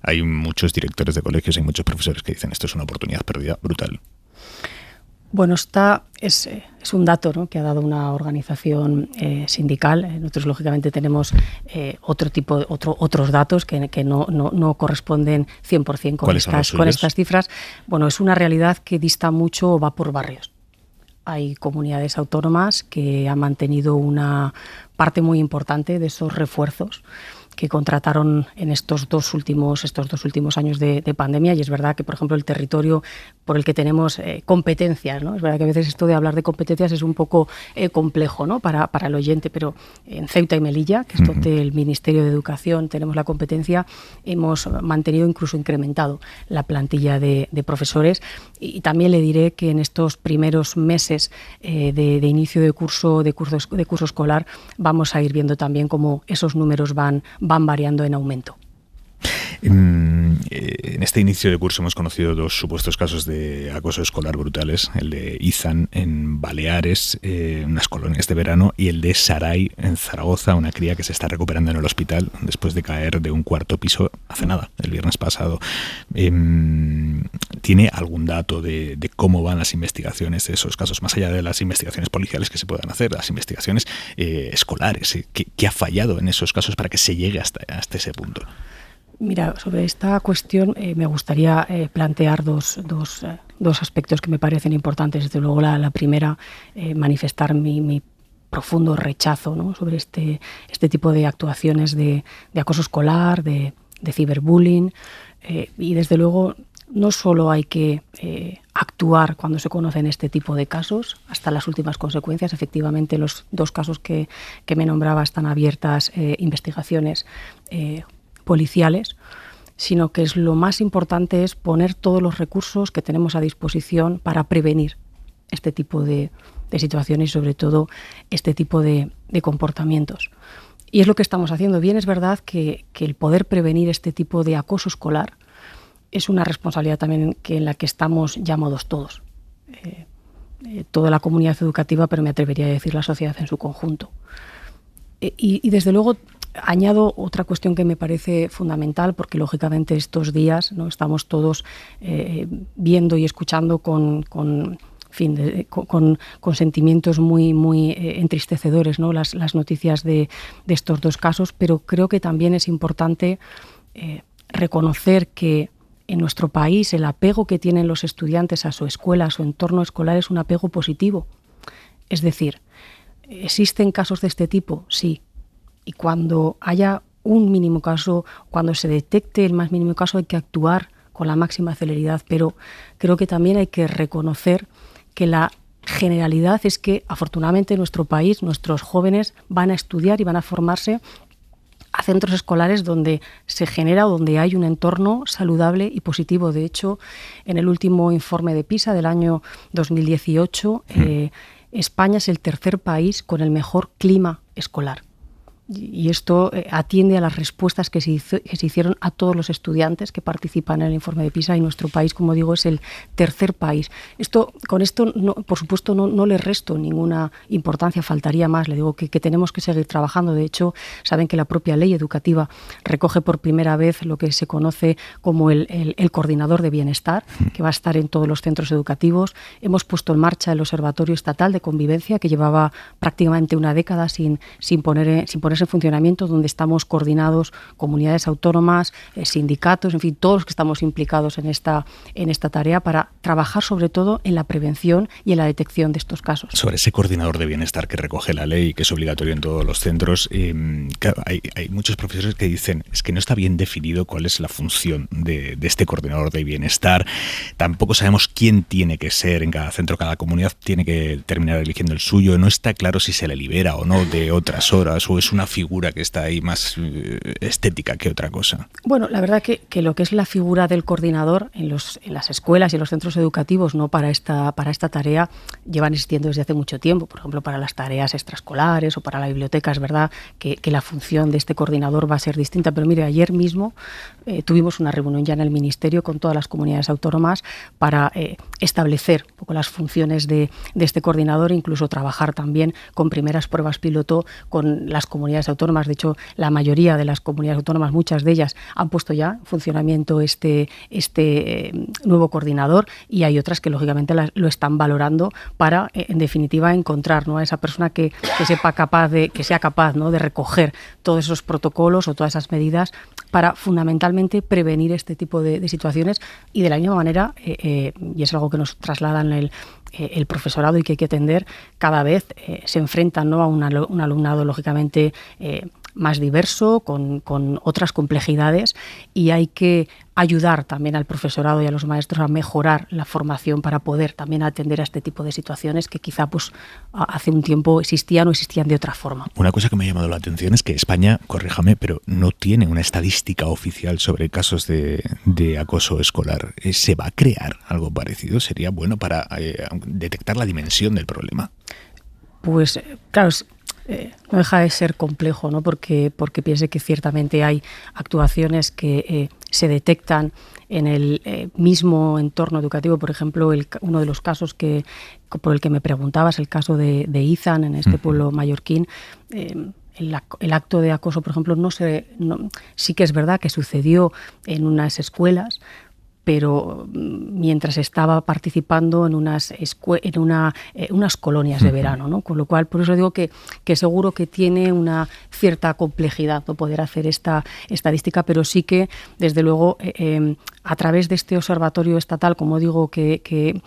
Hay muchos directores de colegios y muchos profesores que dicen esto es una oportunidad perdida brutal. Bueno, es un dato, ¿no?, que ha dado una organización sindical. Nosotros, lógicamente, tenemos otros datos que no corresponden 100% con estas cifras. Bueno, es una realidad que dista mucho o va por barrios. Hay comunidades autónomas que han mantenido una parte muy importante de esos refuerzos que contrataron en estos dos últimos años de pandemia, y es verdad que, por ejemplo, el territorio por el que tenemos competencias, ¿no? Es verdad que a veces esto de hablar de competencias es un poco complejo, ¿no? para el oyente, pero en Ceuta y Melilla, que es donde el Ministerio de Educación tenemos la competencia, hemos mantenido, incluso incrementado la plantilla de profesores, y también le diré que en estos primeros meses de inicio de curso escolar vamos a ir viendo también cómo esos números van variando en aumento. En este inicio de curso hemos conocido dos supuestos casos de acoso escolar brutales, el de Izan en Baleares, unas colonias de verano, y el de Saray en Zaragoza, una cría que se está recuperando en el hospital después de caer de un cuarto piso hace nada, el viernes pasado. ¿Tiene algún dato de cómo van las investigaciones de esos casos, más allá de las investigaciones policiales que se puedan hacer, las investigaciones escolares? ¿Qué ha fallado en esos casos para que se llegue hasta ese punto? Mira, sobre esta cuestión me gustaría plantear dos aspectos que me parecen importantes. Desde luego, la primera, manifestar mi profundo rechazo, ¿no?, sobre este tipo de actuaciones de acoso escolar, de ciberbullying, y desde luego no solo hay que actuar cuando se conocen este tipo de casos hasta las últimas consecuencias. Efectivamente, los dos casos que me nombraba están abiertas investigaciones policiales, sino que lo más importante es poner todos los recursos que tenemos a disposición para prevenir este tipo de situaciones y, sobre todo, este tipo de comportamientos. Y es lo que estamos haciendo. Bien, es verdad que el poder prevenir este tipo de acoso escolar es una responsabilidad también en la que estamos llamados todos. Toda la comunidad educativa, pero me atrevería a decir la sociedad en su conjunto. Y desde luego, añado otra cuestión que me parece fundamental, porque lógicamente estos días, ¿no?, estamos todos viendo y escuchando con sentimientos muy entristecedores, ¿no?, las noticias de estos dos casos, pero creo que también es importante reconocer que en nuestro país el apego que tienen los estudiantes a su escuela, a su entorno escolar, es un apego positivo. Es decir, ¿existen casos de este tipo? Sí. Y cuando haya un mínimo caso, cuando se detecte el más mínimo caso, hay que actuar con la máxima celeridad. Pero creo que también hay que reconocer que la generalidad es que, afortunadamente, en nuestro país, nuestros jóvenes van a estudiar y van a formarse a centros escolares donde se genera o donde hay un entorno saludable y positivo. De hecho, en el último informe de PISA del año 2018, España es el tercer país con el mejor clima escolar. Y esto atiende a las respuestas que se hicieron a todos los estudiantes que participan en el informe de PISA, y nuestro país, como digo, es el tercer país. Con esto, no, por supuesto, no le resto ninguna importancia, faltaría más. Le digo que tenemos que seguir trabajando. De hecho, saben que la propia ley educativa recoge por primera vez lo que se conoce como el coordinador de bienestar, que va a estar en todos los centros educativos. Hemos puesto en marcha el Observatorio Estatal de Convivencia, que llevaba prácticamente una década sin ponerse en funcionamiento, donde estamos coordinados comunidades autónomas, sindicatos, en fin, todos los que estamos implicados en esta tarea, para trabajar sobre todo en la prevención y en la detección de estos casos. Sobre ese coordinador de bienestar que recoge la ley, que es obligatorio en todos los centros, claro, hay muchos profesores que dicen es que no está bien definido cuál es la función de este coordinador de bienestar. Tampoco sabemos quién tiene que ser en cada centro, cada comunidad tiene que terminar eligiendo el suyo. No está claro si se le libera o no de otras horas, o es una figura que está ahí más estética que otra cosa. Bueno, la verdad que lo que es la figura del coordinador en las escuelas y en los centros educativos, no para esta tarea, llevan existiendo desde hace mucho tiempo. Por ejemplo, para las tareas extraescolares o para la biblioteca, es verdad que la función de este coordinador va a ser distinta. Pero mire, ayer mismo tuvimos una reunión ya en el Ministerio con todas las comunidades autónomas para establecer un poco las funciones de este coordinador, incluso trabajar también con primeras pruebas piloto con las comunidades autónomas. De hecho, la mayoría de las comunidades autónomas, muchas de ellas, han puesto ya en funcionamiento este nuevo coordinador, y hay otras que lógicamente lo están valorando para, en definitiva, encontrar, ¿no?, a esa persona que sea capaz, ¿no?, de recoger todos esos protocolos o todas esas medidas para fundamentalmente prevenir este tipo de situaciones. Y de la misma manera, y es algo que nos trasladan el profesorado y que hay que atender, cada vez se enfrentan, ¿no?, a un alumnado lógicamente más diverso, con otras complejidades, y hay que ayudar también al profesorado y a los maestros a mejorar la formación para poder también atender a este tipo de situaciones que quizá pues hace un tiempo existían o existían de otra forma. Una cosa que me ha llamado la atención es que España, corríjame, pero no tiene una estadística oficial sobre casos de acoso escolar. ¿Se va a crear algo parecido? ¿Sería bueno para detectar la dimensión del problema? Pues claro, no deja de ser complejo, ¿no? Porque piense que ciertamente hay actuaciones que se detectan en el mismo entorno educativo. Por ejemplo, uno de los casos por el que me preguntabas, el caso de Izan en este pueblo mallorquín. El acto de acoso, por ejemplo, sí que es verdad que sucedió en unas escuelas, pero mientras estaba participando en unas colonias de verano, ¿no? Con lo cual, por eso digo que seguro que tiene una cierta complejidad no poder hacer esta estadística, pero sí que, desde luego, a través de este observatorio estatal, como digo, que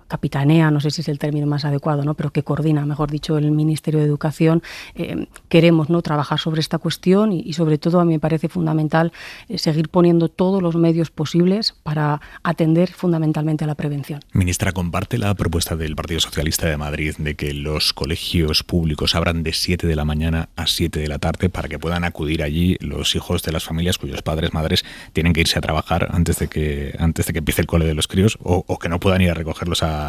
capitanea, no sé si es el término más adecuado, ¿no? Pero que coordina, mejor dicho, el Ministerio de Educación, queremos, ¿no?, trabajar sobre esta cuestión y sobre todo a mí me parece fundamental seguir poniendo todos los medios posibles para atender fundamentalmente a la prevención. Ministra, ¿comparte la propuesta del Partido Socialista de Madrid de que los colegios públicos abran de 7 de la mañana a 7 de la tarde para que puedan acudir allí los hijos de las familias cuyos padres, madres tienen que irse a trabajar antes de que empiece el cole de los críos o que no puedan ir a recogerlos a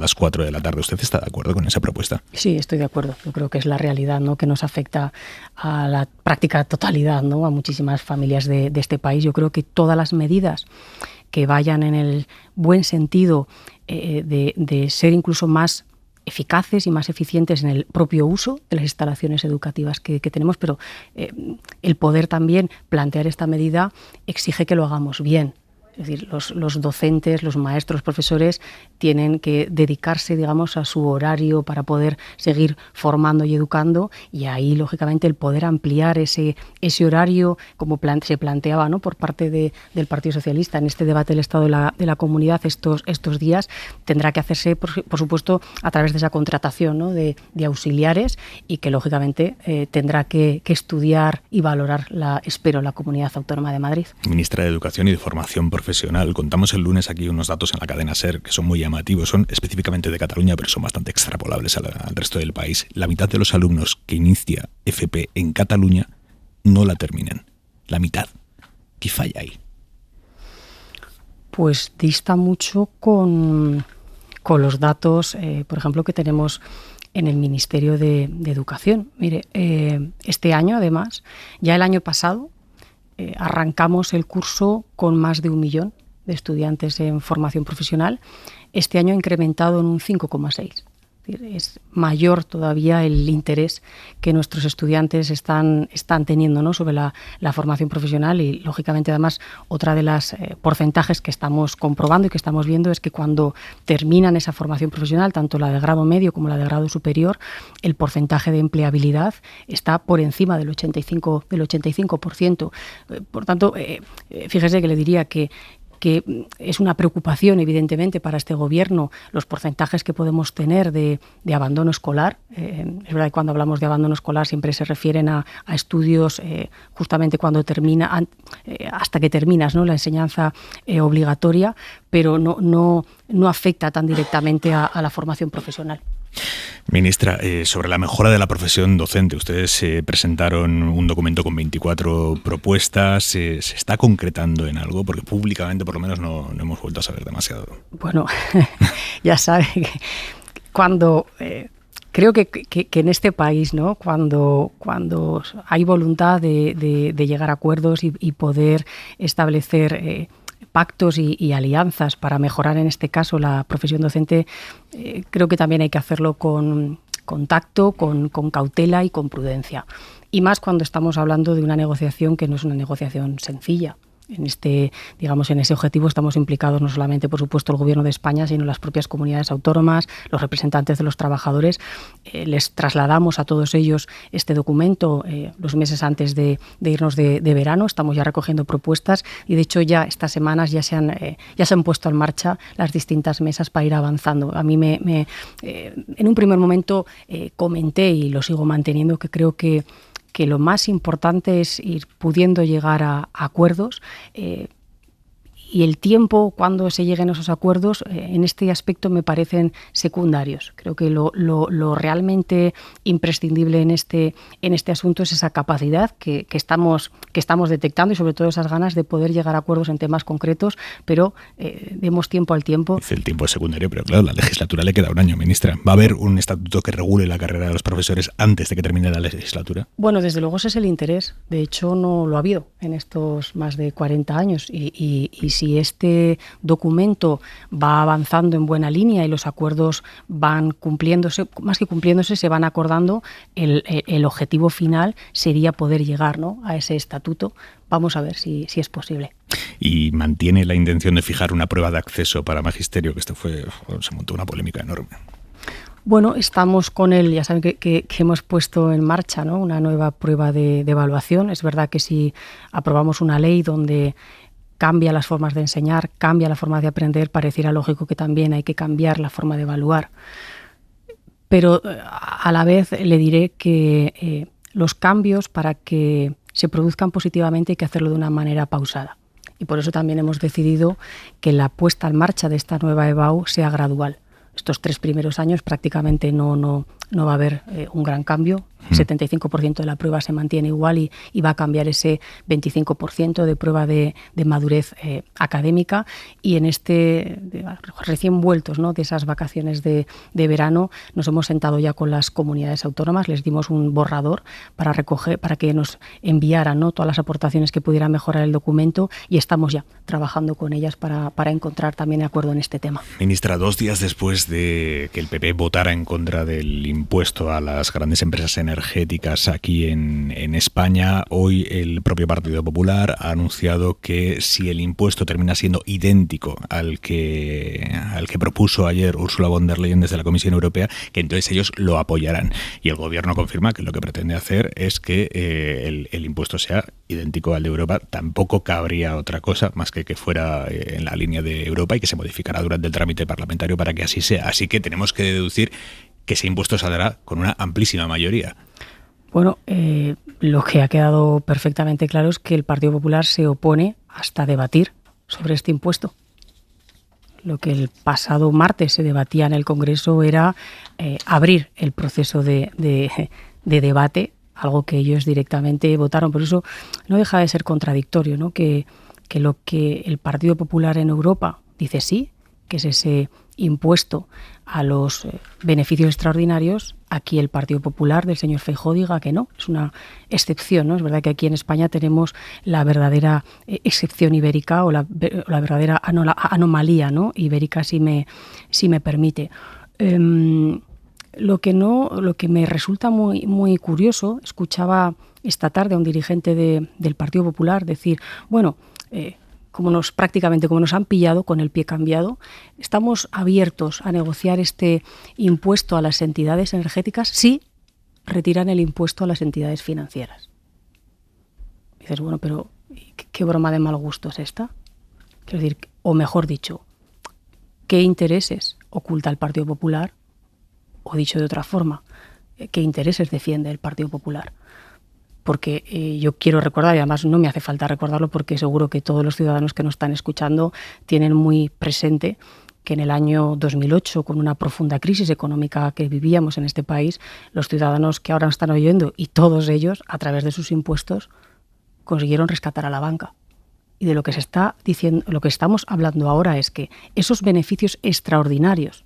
las 4 de la tarde? ¿Usted está de acuerdo con esa propuesta? Sí, estoy de acuerdo. Yo creo que es la realidad, ¿no?, que nos afecta a la práctica totalidad, ¿no?, a muchísimas familias de este país. Yo creo que todas las medidas que vayan en el buen sentido de ser incluso más eficaces y más eficientes en el propio uso de las instalaciones educativas que tenemos, pero el poder también plantear esta medida exige que lo hagamos bien. Es decir, los docentes, los maestros, profesores tienen que dedicarse, digamos, a su horario para poder seguir formando y educando, y ahí, lógicamente, el poder ampliar ese horario, como se planteaba, ¿no?, por parte del Partido Socialista en este debate del Estado de la Comunidad estos días, tendrá que hacerse, por supuesto, a través de esa contratación, ¿no?, de auxiliares, y que, lógicamente, tendrá que estudiar y valorar, espero, la Comunidad Autónoma de Madrid. Ministra de Educación y de Formación Profesional, contamos el lunes aquí unos datos en la cadena SER que son muy llamativos, son específicamente de Cataluña, pero son bastante extrapolables al resto del país. La mitad de los alumnos que inicia FP en Cataluña no la terminan. La mitad. ¿Qué falla ahí? Pues dista mucho con los datos, por ejemplo, que tenemos en el Ministerio de Educación. Mire, este año, además, ya el año pasado, arrancamos el curso con más de 1 millón de estudiantes en formación profesional. Este año ha incrementado en un 5,6. Es mayor todavía el interés que nuestros estudiantes están teniendo, ¿no?, sobre la formación profesional, y, lógicamente, además, otra de las porcentajes que estamos comprobando y que estamos viendo es que cuando terminan esa formación profesional, tanto la de grado medio como la de grado superior, el porcentaje de empleabilidad está por encima del 85%. Por tanto, fíjese que le diría que es una preocupación, evidentemente, para este gobierno los porcentajes que podemos tener de abandono escolar. Es verdad que cuando hablamos de abandono escolar siempre se refieren a estudios justamente cuando termina, hasta que terminas, ¿no?, la enseñanza obligatoria, pero no afecta tan directamente a la formación profesional. Ministra, sobre la mejora de la profesión docente, ustedes presentaron un documento con 24 propuestas. ¿Se está concretando en algo? Porque públicamente, por lo menos, no hemos vuelto a saber demasiado. Bueno, ya sabe que cuando... creo que en este país, ¿no?, cuando hay voluntad de llegar a acuerdos y poder establecer pactos y alianzas para mejorar, en este caso, la profesión docente, creo que también hay que hacerlo con tacto, con cautela y con prudencia. Y más cuando estamos hablando de una negociación que no es una negociación sencilla. En ese objetivo estamos implicados no solamente, por supuesto, el Gobierno de España, sino las propias comunidades autónomas, los representantes de los trabajadores. Les trasladamos a todos ellos este documento los meses antes de irnos de verano. Estamos ya recogiendo propuestas y, de hecho, ya estas semanas ya se han puesto en marcha las distintas mesas para ir avanzando. A mí en un primer momento comenté, y lo sigo manteniendo, que creo que que lo más importante es ir pudiendo llegar a acuerdos. Y el tiempo, cuando se lleguen a esos acuerdos, en este aspecto me parecen secundarios. Creo que lo realmente imprescindible en este asunto es esa capacidad que estamos detectando y sobre todo esas ganas de poder llegar a acuerdos en temas concretos, pero demos tiempo al tiempo. Dice el tiempo es secundario, pero claro, la legislatura le queda un año, ministra. ¿Va a haber un estatuto que regule la carrera de los profesores antes de que termine la legislatura? Bueno, desde luego ese es el interés. De hecho, no lo ha habido en estos más de 40 años y si este documento va avanzando en buena línea y los acuerdos van cumpliéndose, más que cumpliéndose, se van acordando, el objetivo final sería poder llegar, ¿no?, a ese estatuto. Vamos a ver si es posible. Y mantiene la intención de fijar una prueba de acceso para magisterio, que se montó una polémica enorme. Bueno, estamos con él, ya saben que hemos puesto en marcha, ¿no?, una nueva prueba de evaluación. Es verdad que si aprobamos una ley donde cambia las formas de enseñar, cambia la forma de aprender, pareciera lógico que también hay que cambiar la forma de evaluar. Pero a la vez le diré que los cambios, para que se produzcan positivamente, hay que hacerlo de una manera pausada. Y por eso también hemos decidido que la puesta en marcha de esta nueva EBAU sea gradual. Estos 3 primeros años prácticamente no va a haber un gran cambio. El 75% de la prueba se mantiene igual y va a cambiar ese 25% de prueba de madurez académica. Y en recién vueltos, ¿no?, de esas vacaciones de verano, nos hemos sentado ya con las comunidades autónomas, les dimos un borrador para que nos enviaran, ¿no?, todas las aportaciones que pudieran mejorar el documento, y estamos ya trabajando con ellas para encontrar también acuerdo en este tema. Ministra, 2 días después de que el PP votara en contra del impuesto a las grandes empresas energéticas aquí en España, hoy el propio Partido Popular ha anunciado que si el impuesto termina siendo idéntico al que propuso ayer Ursula von der Leyen desde la Comisión Europea, que entonces ellos lo apoyarán. Y el Gobierno confirma que lo que pretende hacer es que el impuesto sea idéntico al de Europa. Tampoco cabría otra cosa más que fuera en la línea de Europa y que se modificará durante el trámite parlamentario para que así sea. Así que tenemos que deducir que ese impuesto saldrá con una amplísima mayoría. Bueno, lo que ha quedado perfectamente claro es que el Partido Popular se opone hasta debatir sobre este impuesto. Lo que el pasado martes se debatía en el Congreso era abrir el proceso de debate, algo que ellos directamente votaron. Por eso no deja de ser contradictorio, ¿no?, que lo que el Partido Popular en Europa dice sí, que es ese impuesto a los beneficios extraordinarios, aquí el Partido Popular del señor Feijóo diga que no, es una excepción, ¿no? Es verdad que aquí en España tenemos la verdadera excepción ibérica o la verdadera anomalía, ¿no?, ibérica, si me permite. Lo que me resulta muy, muy curioso, escuchaba esta tarde a un dirigente del Partido Popular decir, bueno, como nos han pillado con el pie cambiado, estamos abiertos a negociar este impuesto a las entidades energéticas si retiran el impuesto a las entidades financieras. Y dices, bueno, pero ¿qué broma de mal gusto es esta? Quiero decir, o mejor dicho, ¿qué intereses oculta el Partido Popular? O dicho de otra forma, ¿qué intereses defiende el Partido Popular? Porque yo quiero recordar, y además no me hace falta recordarlo porque seguro que todos los ciudadanos que nos están escuchando tienen muy presente que en el año 2008, con una profunda crisis económica que vivíamos en este país, los ciudadanos que ahora nos están oyendo, y todos ellos, a través de sus impuestos, consiguieron rescatar a la banca. Y de lo que se está diciendo, lo que estamos hablando ahora es que esos beneficios extraordinarios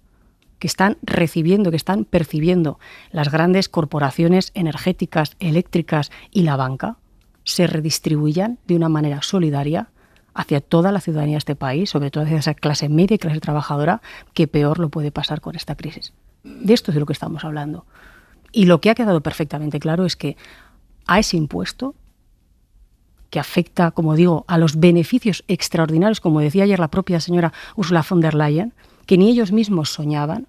que están recibiendo, que están percibiendo las grandes corporaciones energéticas, eléctricas y la banca, se redistribuyan de una manera solidaria hacia toda la ciudadanía de este país, sobre todo hacia esa clase media y clase trabajadora que peor lo puede pasar con esta crisis. De esto es de lo que estamos hablando. Y lo que ha quedado perfectamente claro es que a ese impuesto, que afecta, como digo, a los beneficios extraordinarios, como decía ayer la propia señora Ursula von der Leyen, que ni ellos mismos soñaban,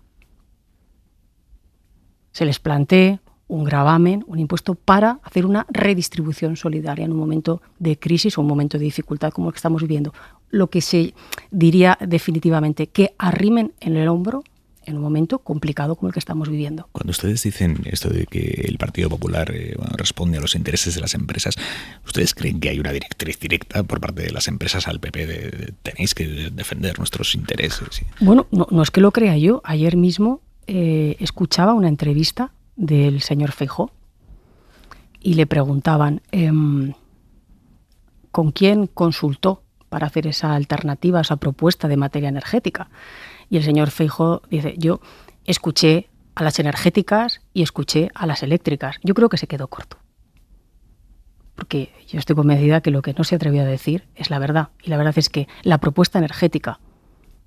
se les plantee un gravamen, un impuesto para hacer una redistribución solidaria en un momento de crisis o un momento de dificultad como el que estamos viviendo. Lo que se diría definitivamente, que arrimen en el hombro en un momento complicado como el que estamos viviendo. Cuando ustedes dicen esto de que el Partido Popular responde a los intereses de las empresas, ¿ustedes creen que hay una directriz directa por parte de las empresas al PP de tenéis que defender nuestros intereses? Bueno, no es que lo crea yo. Ayer mismo escuchaba una entrevista del señor Feijóo y le preguntaban ¿con quién consultó para hacer esa alternativa, esa propuesta de materia energética? Y el señor Feijóo dice, yo escuché a las energéticas y escuché a las eléctricas. Yo creo que se quedó corto. Porque yo estoy convencida que lo que no se atrevió a decir es la verdad. Y la verdad es que la propuesta energética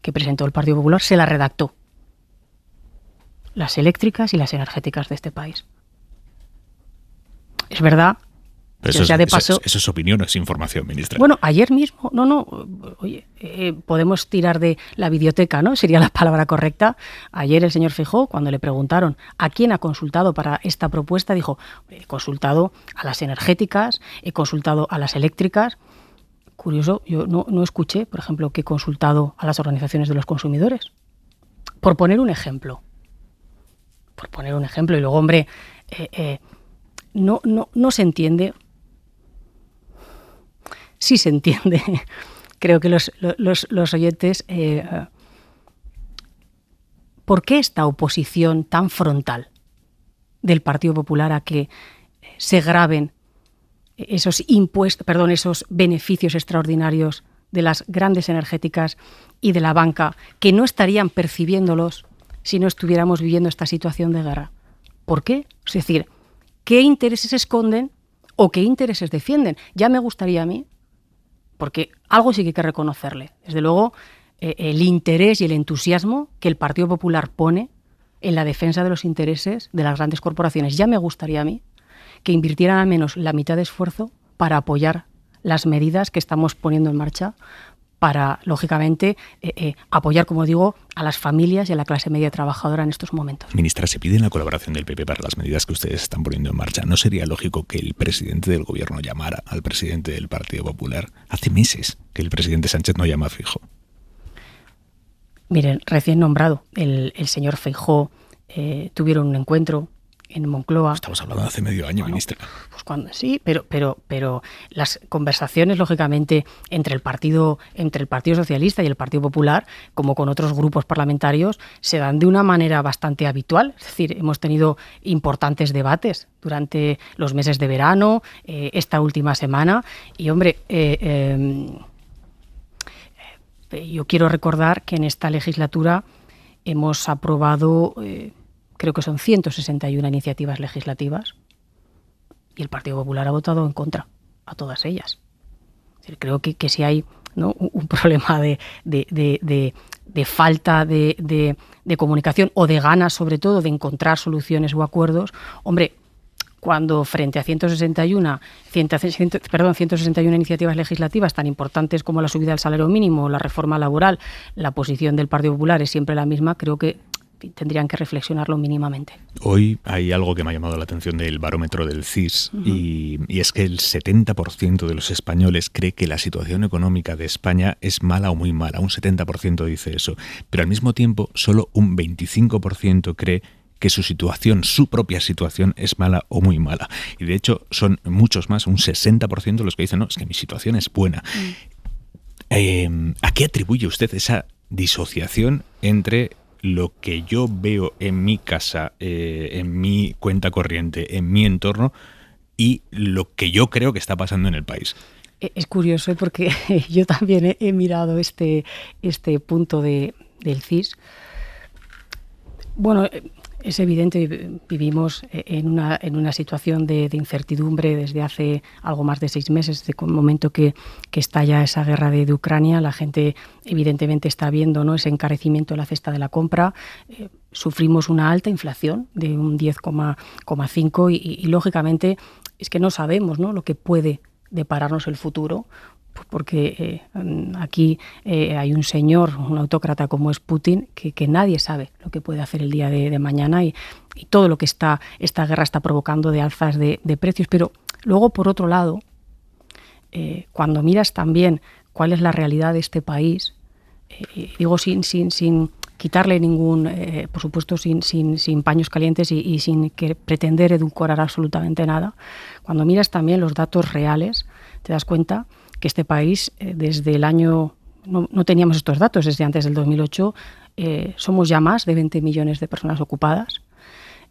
que presentó el Partido Popular se la redactó las eléctricas y las energéticas de este país. Es verdad. Pero sea de paso, eso es opinión, es información, ministra. Bueno, ayer mismo, oye, podemos tirar de la biblioteca, ¿no? Sería la palabra correcta. Ayer el señor Feijóo, cuando le preguntaron a quién ha consultado para esta propuesta, dijo, he consultado a las energéticas, he consultado a las eléctricas. Curioso, yo no escuché, por ejemplo, que he consultado a las organizaciones de los consumidores. Por poner un ejemplo. Y luego, hombre, no se entiende. Sí se entiende. Creo que los oyentes... ¿Por qué esta oposición tan frontal del Partido Popular a que se graven esos beneficios extraordinarios de las grandes energéticas y de la banca, que no estarían percibiéndolos si no estuviéramos viviendo esta situación de guerra? ¿Por qué? Es decir, ¿qué intereses esconden o qué intereses defienden? Ya me gustaría a mí, porque algo sí que hay que reconocerle. Desde luego, el interés y el entusiasmo que el Partido Popular pone en la defensa de los intereses de las grandes corporaciones. Ya me gustaría a mí que invirtieran al menos la mitad de esfuerzo para apoyar las medidas que estamos poniendo en marcha para, lógicamente, apoyar, como digo, a las familias y a la clase media trabajadora en estos momentos. Ministra, se pide la colaboración del PP para las medidas que ustedes están poniendo en marcha. ¿No sería lógico que el presidente del gobierno llamara al presidente del Partido Popular? Hace meses que el presidente Sánchez no llama a Feijóo. Miren, recién nombrado, el señor Feijóo tuvieron un encuentro en Moncloa. Estamos hablando de hace medio año, ministra. Pues sí, pero las conversaciones, lógicamente, entre el Partido Socialista y el Partido Popular, como con otros grupos parlamentarios, se dan de una manera bastante habitual. Es decir, hemos tenido importantes debates durante los meses de verano, esta última semana, y hombre, yo quiero recordar que en esta legislatura hemos aprobado, creo que son 161 iniciativas legislativas, y el Partido Popular ha votado en contra a todas ellas. Es decir, creo que si hay, ¿no?, un problema de falta de comunicación o de ganas, sobre todo, de encontrar soluciones o acuerdos, hombre, cuando frente a 161 iniciativas legislativas tan importantes como la subida del salario mínimo o la reforma laboral, la posición del Partido Popular es siempre la misma, creo que tendrían que reflexionarlo mínimamente. Hoy hay algo que me ha llamado la atención del barómetro del CIS, y es que el 70% de los españoles cree que la situación económica de España es mala o muy mala. Un 70% dice eso, pero al mismo tiempo solo un 25% cree que su propia situación es mala o muy mala. Y de hecho son muchos más, un 60% los que dicen, no, es que mi situación es buena. ¿A qué atribuye usted esa disociación entre lo que yo veo en mi casa, en mi cuenta corriente, en mi entorno, y lo que yo creo que está pasando en el país? Es curioso porque yo también he mirado este punto del CIS. Bueno, es evidente, vivimos en una situación de incertidumbre desde hace algo más de 6 meses, desde el momento que estalla esa guerra de Ucrania. La gente evidentemente está viendo, ¿no?, ese encarecimiento de la cesta de la compra. Sufrimos una alta inflación de un 10,5 y lógicamente es que no sabemos, ¿no?, lo que puede depararnos el futuro, porque aquí hay un señor, un autócrata como es Putin, que nadie sabe lo que puede hacer el día de mañana y todo lo que esta guerra está provocando de alzas de precios. Pero luego, por otro lado, cuando miras también cuál es la realidad de este país, digo sin quitarle ningún, por supuesto, sin paños calientes y sin pretender edulcorar absolutamente nada. Cuando miras también los datos reales, te das cuenta que este país, desde el año, no teníamos estos datos desde antes del 2008, somos ya más de 20 millones de personas ocupadas.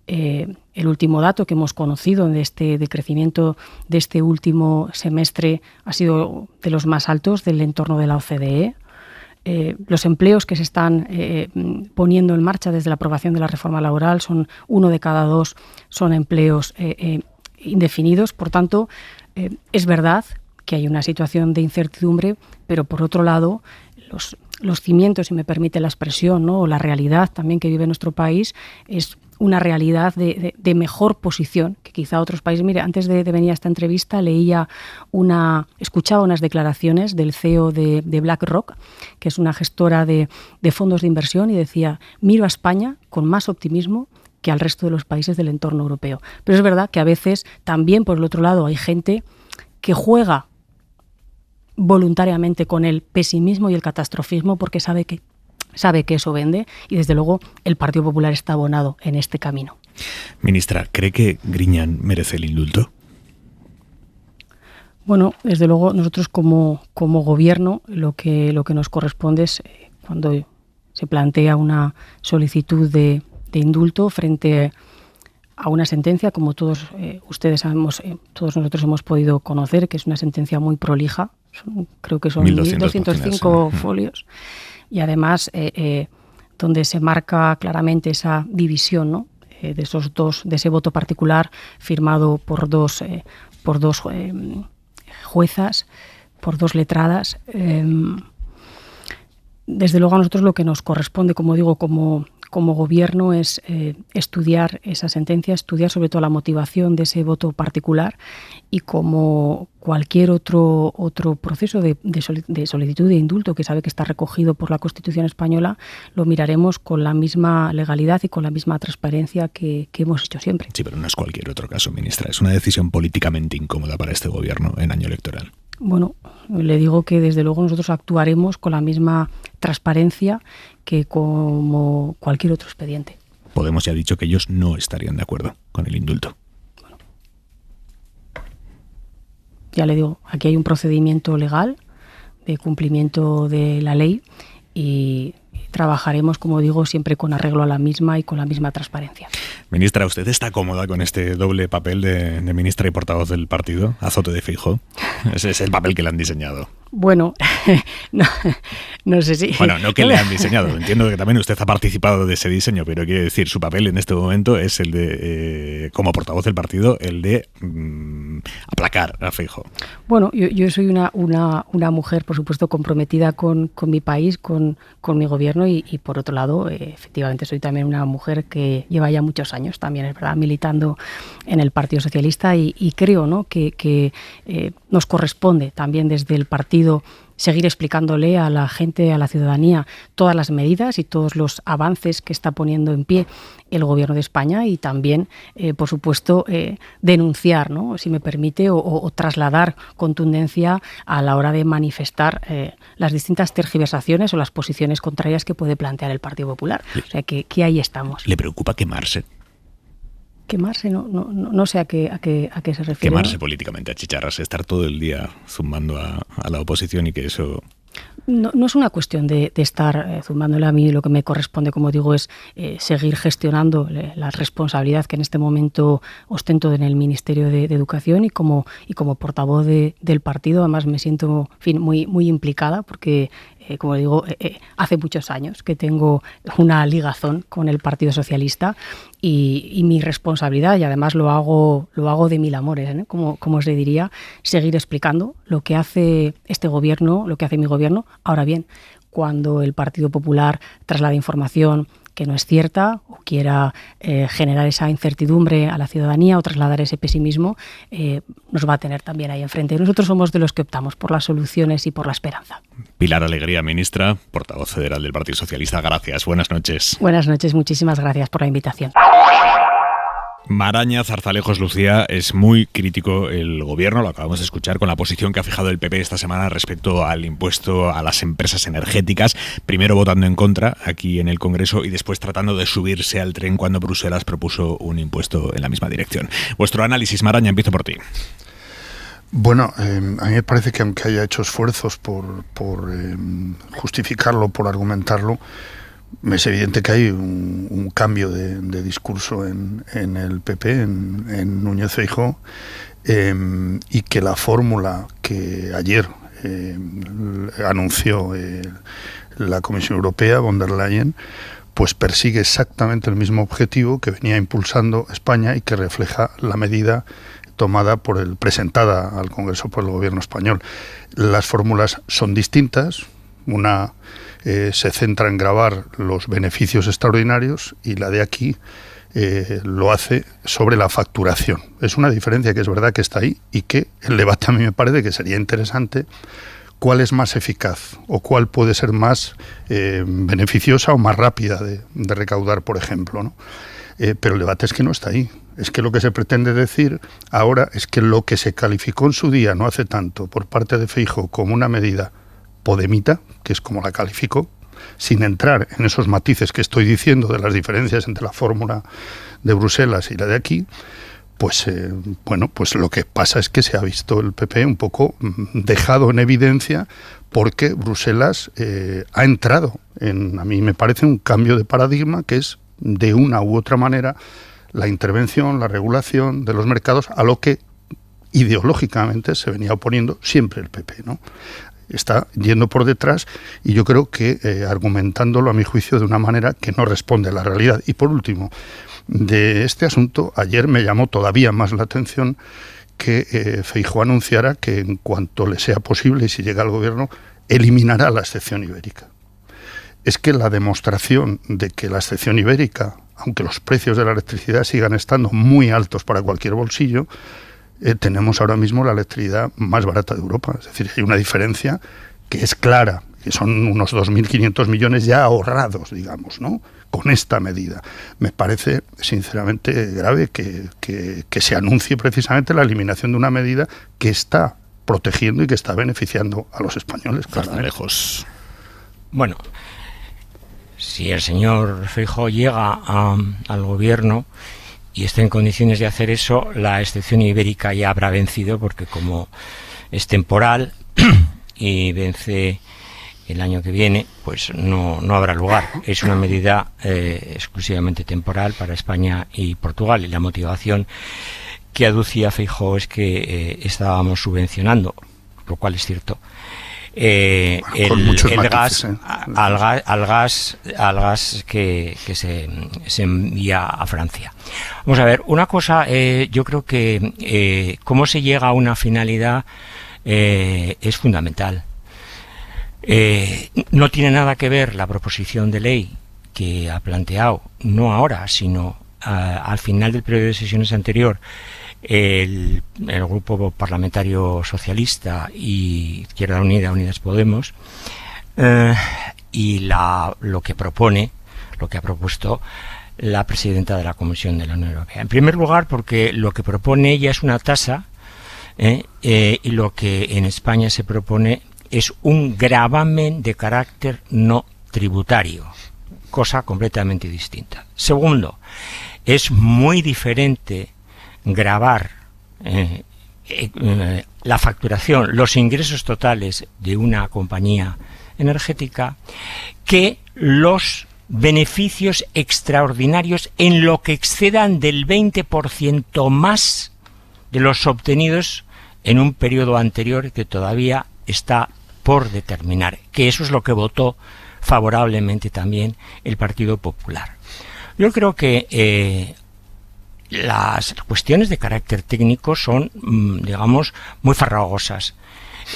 El último dato que hemos conocido de este decrecimiento de este último semestre ha sido de los más altos del entorno de la OCDE. Los empleos que se están poniendo en marcha desde la aprobación de la reforma laboral son 1 de cada 2 son empleos indefinidos. Por tanto, es verdad que hay una situación de incertidumbre, pero por otro lado, los cimientos, si me permite la expresión, ¿no? O la realidad también que vive nuestro país es una realidad de mejor posición que quizá otros países. Mire, antes de venir a esta entrevista escuchaba unas declaraciones del CEO de BlackRock, que es una gestora de fondos de inversión, y decía: miro a España con más optimismo que al resto de los países del entorno europeo. Pero es verdad que a veces también, por el otro lado, hay gente que juega voluntariamente con el pesimismo y el catastrofismo porque sabe que eso vende, y desde luego el Partido Popular está abonado en este camino. Ministra, ¿cree que Griñán merece el indulto? Bueno, desde luego nosotros como gobierno lo que nos corresponde es, cuando se plantea una solicitud de indulto frente a una sentencia, como todos ustedes sabemos, todos nosotros hemos podido conocer, que es una sentencia muy prolija, creo que son 1.205 folios, y además donde se marca claramente esa división, ¿no? De ese voto particular firmado por dos juezas, por 2 letradas. Desde luego a nosotros lo que nos corresponde, como digo, como gobierno es estudiar esa sentencia, estudiar sobre todo la motivación de ese voto particular, y como cualquier otro proceso de solicitud de indulto que sabe que está recogido por la Constitución española, lo miraremos con la misma legalidad y con la misma transparencia que hemos hecho siempre. Sí, pero no es cualquier otro caso, ministra. Es una decisión políticamente incómoda para este gobierno en año electoral. Bueno, le digo que desde luego nosotros actuaremos con la misma transparencia que como cualquier otro expediente. Podemos ya ha dicho que ellos no estarían de acuerdo con el indulto. Bueno, ya le digo, aquí hay un procedimiento legal de cumplimiento de la ley y trabajaremos, como digo, siempre con arreglo a la misma y con la misma transparencia. Ministra, ¿usted está cómoda con este doble papel de ministra y portavoz del partido, azote de Feijóo? Ese es el papel que le han diseñado. Bueno, no sé si... Bueno, no que le han diseñado. Entiendo que también usted ha participado de ese diseño, pero quiere decir, su papel en este momento es el de, como portavoz del partido, el de aplacar a Feijóo. Bueno, yo soy una mujer, por supuesto, comprometida con mi país, con mi gobierno, y por otro lado, efectivamente, soy también una mujer que lleva ya muchos años, también es verdad, militando en el Partido Socialista, y creo, ¿no?, que nos corresponde también desde el partido seguir explicándole a la gente, a la ciudadanía, todas las medidas y todos los avances que está poniendo en pie el Gobierno de España, y también, por supuesto, denunciar, ¿no?, si me permite, o trasladar contundencia a la hora de manifestar las distintas tergiversaciones o las posiciones contrarias que puede plantear el Partido Popular. O sea, que ahí estamos. ¿Le preocupa quemarse? Quemarse, no sé a qué se refiere. Quemarse políticamente, achicharrarse, estar todo el día zumbando a la oposición, y que eso... No es una cuestión de estar zumbándole. A mí lo que me corresponde, como digo, es seguir gestionando la responsabilidad que en este momento ostento en el Ministerio de Educación, y como portavoz del partido. Además me siento, en fin, muy implicada, porque como digo, hace muchos años que tengo una ligazón con el Partido Socialista, y mi responsabilidad, y además lo hago de mil amores, ¿eh? Como os le diría, seguir explicando lo que hace este gobierno, lo que hace mi gobierno. Ahora bien, cuando el Partido Popular traslada información que no es cierta, o quiera generar esa incertidumbre a la ciudadanía, o trasladar ese pesimismo, nos va a tener también ahí enfrente. Nosotros somos de los que optamos por las soluciones y por la esperanza. Pilar Alegría, ministra, portavoz federal del Partido Socialista, gracias. Buenas noches. Buenas noches, muchísimas gracias por la invitación. Maraña, Zarzalejos, Lucía, es muy crítico el gobierno, lo acabamos de escuchar, con la posición que ha fijado el PP esta semana respecto al impuesto a las empresas energéticas, primero votando en contra aquí en el Congreso y después tratando de subirse al tren cuando Bruselas propuso un impuesto en la misma dirección. Vuestro análisis, Maraña, empiezo por ti. Bueno, a mí me parece que aunque haya hecho esfuerzos por justificarlo, por argumentarlo, es evidente que hay un cambio de discurso en el PP, en Núñez Feijóo, y que la fórmula que ayer anunció la Comisión Europea, von der Leyen, pues persigue exactamente el mismo objetivo que venía impulsando España y que refleja la medida presentada al Congreso por el gobierno español. Las fórmulas son distintas, una se centra en gravar los beneficios extraordinarios y la de aquí lo hace sobre la facturación. Es una diferencia que es verdad que está ahí y que el debate a mí me parece que sería interesante. ¿Cuál es más eficaz o cuál puede ser más beneficiosa o más rápida de recaudar, por ejemplo, ¿no? Pero el debate es que no está ahí. Es que lo que se pretende decir ahora es que lo que se calificó en su día, no hace tanto, por parte de Feijóo como una medida podemita, que es como la calificó, sin entrar en esos matices que estoy diciendo de las diferencias entre la fórmula de Bruselas y la de aquí, pues pues lo que pasa es que se ha visto el PP un poco dejado en evidencia porque Bruselas ha entrado en, a mí me parece, un cambio de paradigma que es de una u otra manera la intervención, la regulación de los mercados a lo que ideológicamente se venía oponiendo siempre el PP, ¿no? Está yendo por detrás y yo creo que argumentándolo a mi juicio de una manera que no responde a la realidad. Y por último, de este asunto, ayer me llamó todavía más la atención que Feijóo anunciara que en cuanto le sea posible y si llega al gobierno, eliminará la excepción ibérica. Es que la demostración de que la excepción ibérica, aunque los precios de la electricidad sigan estando muy altos para cualquier bolsillo, tenemos ahora mismo la electricidad más barata de Europa. Es decir, hay una diferencia que es clara, que son unos 2.500 millones ya ahorrados, digamos, ¿no?, con esta medida. Me parece, sinceramente, grave que se anuncie precisamente la eliminación de una medida que está protegiendo y que está beneficiando a los españoles. Lejos. Bueno, si el señor Feijóo llega al gobierno y está en condiciones de hacer eso, la excepción ibérica ya habrá vencido, porque como es temporal y vence el año que viene, pues no habrá lugar. Es una medida exclusivamente temporal para España y Portugal, y la motivación que aducía Feijóo es que estábamos subvencionando, lo cual es cierto, el gas, al gas que se envía a Francia. Vamos a ver, una cosa, yo creo que cómo se llega a una finalidad es fundamental. No tiene nada que ver la proposición de ley que ha planteado, no ahora, sino al final del periodo de sesiones anterior, el grupo parlamentario socialista y Izquierda Unida, Unidas Podemos, y lo que ha propuesto la presidenta de la Comisión de la Unión Europea. En primer lugar, porque lo que propone ella es una tasa, y lo que en España se propone es un gravamen de carácter no tributario, cosa completamente distinta. Segundo, es muy diferente gravar la facturación, los ingresos totales de una compañía energética, que los beneficios extraordinarios en lo que excedan del 20% más de los obtenidos en un periodo anterior que todavía está por determinar, que eso es lo que votó favorablemente también el Partido Popular. Yo creo que las cuestiones de carácter técnico son, digamos, muy farragosas,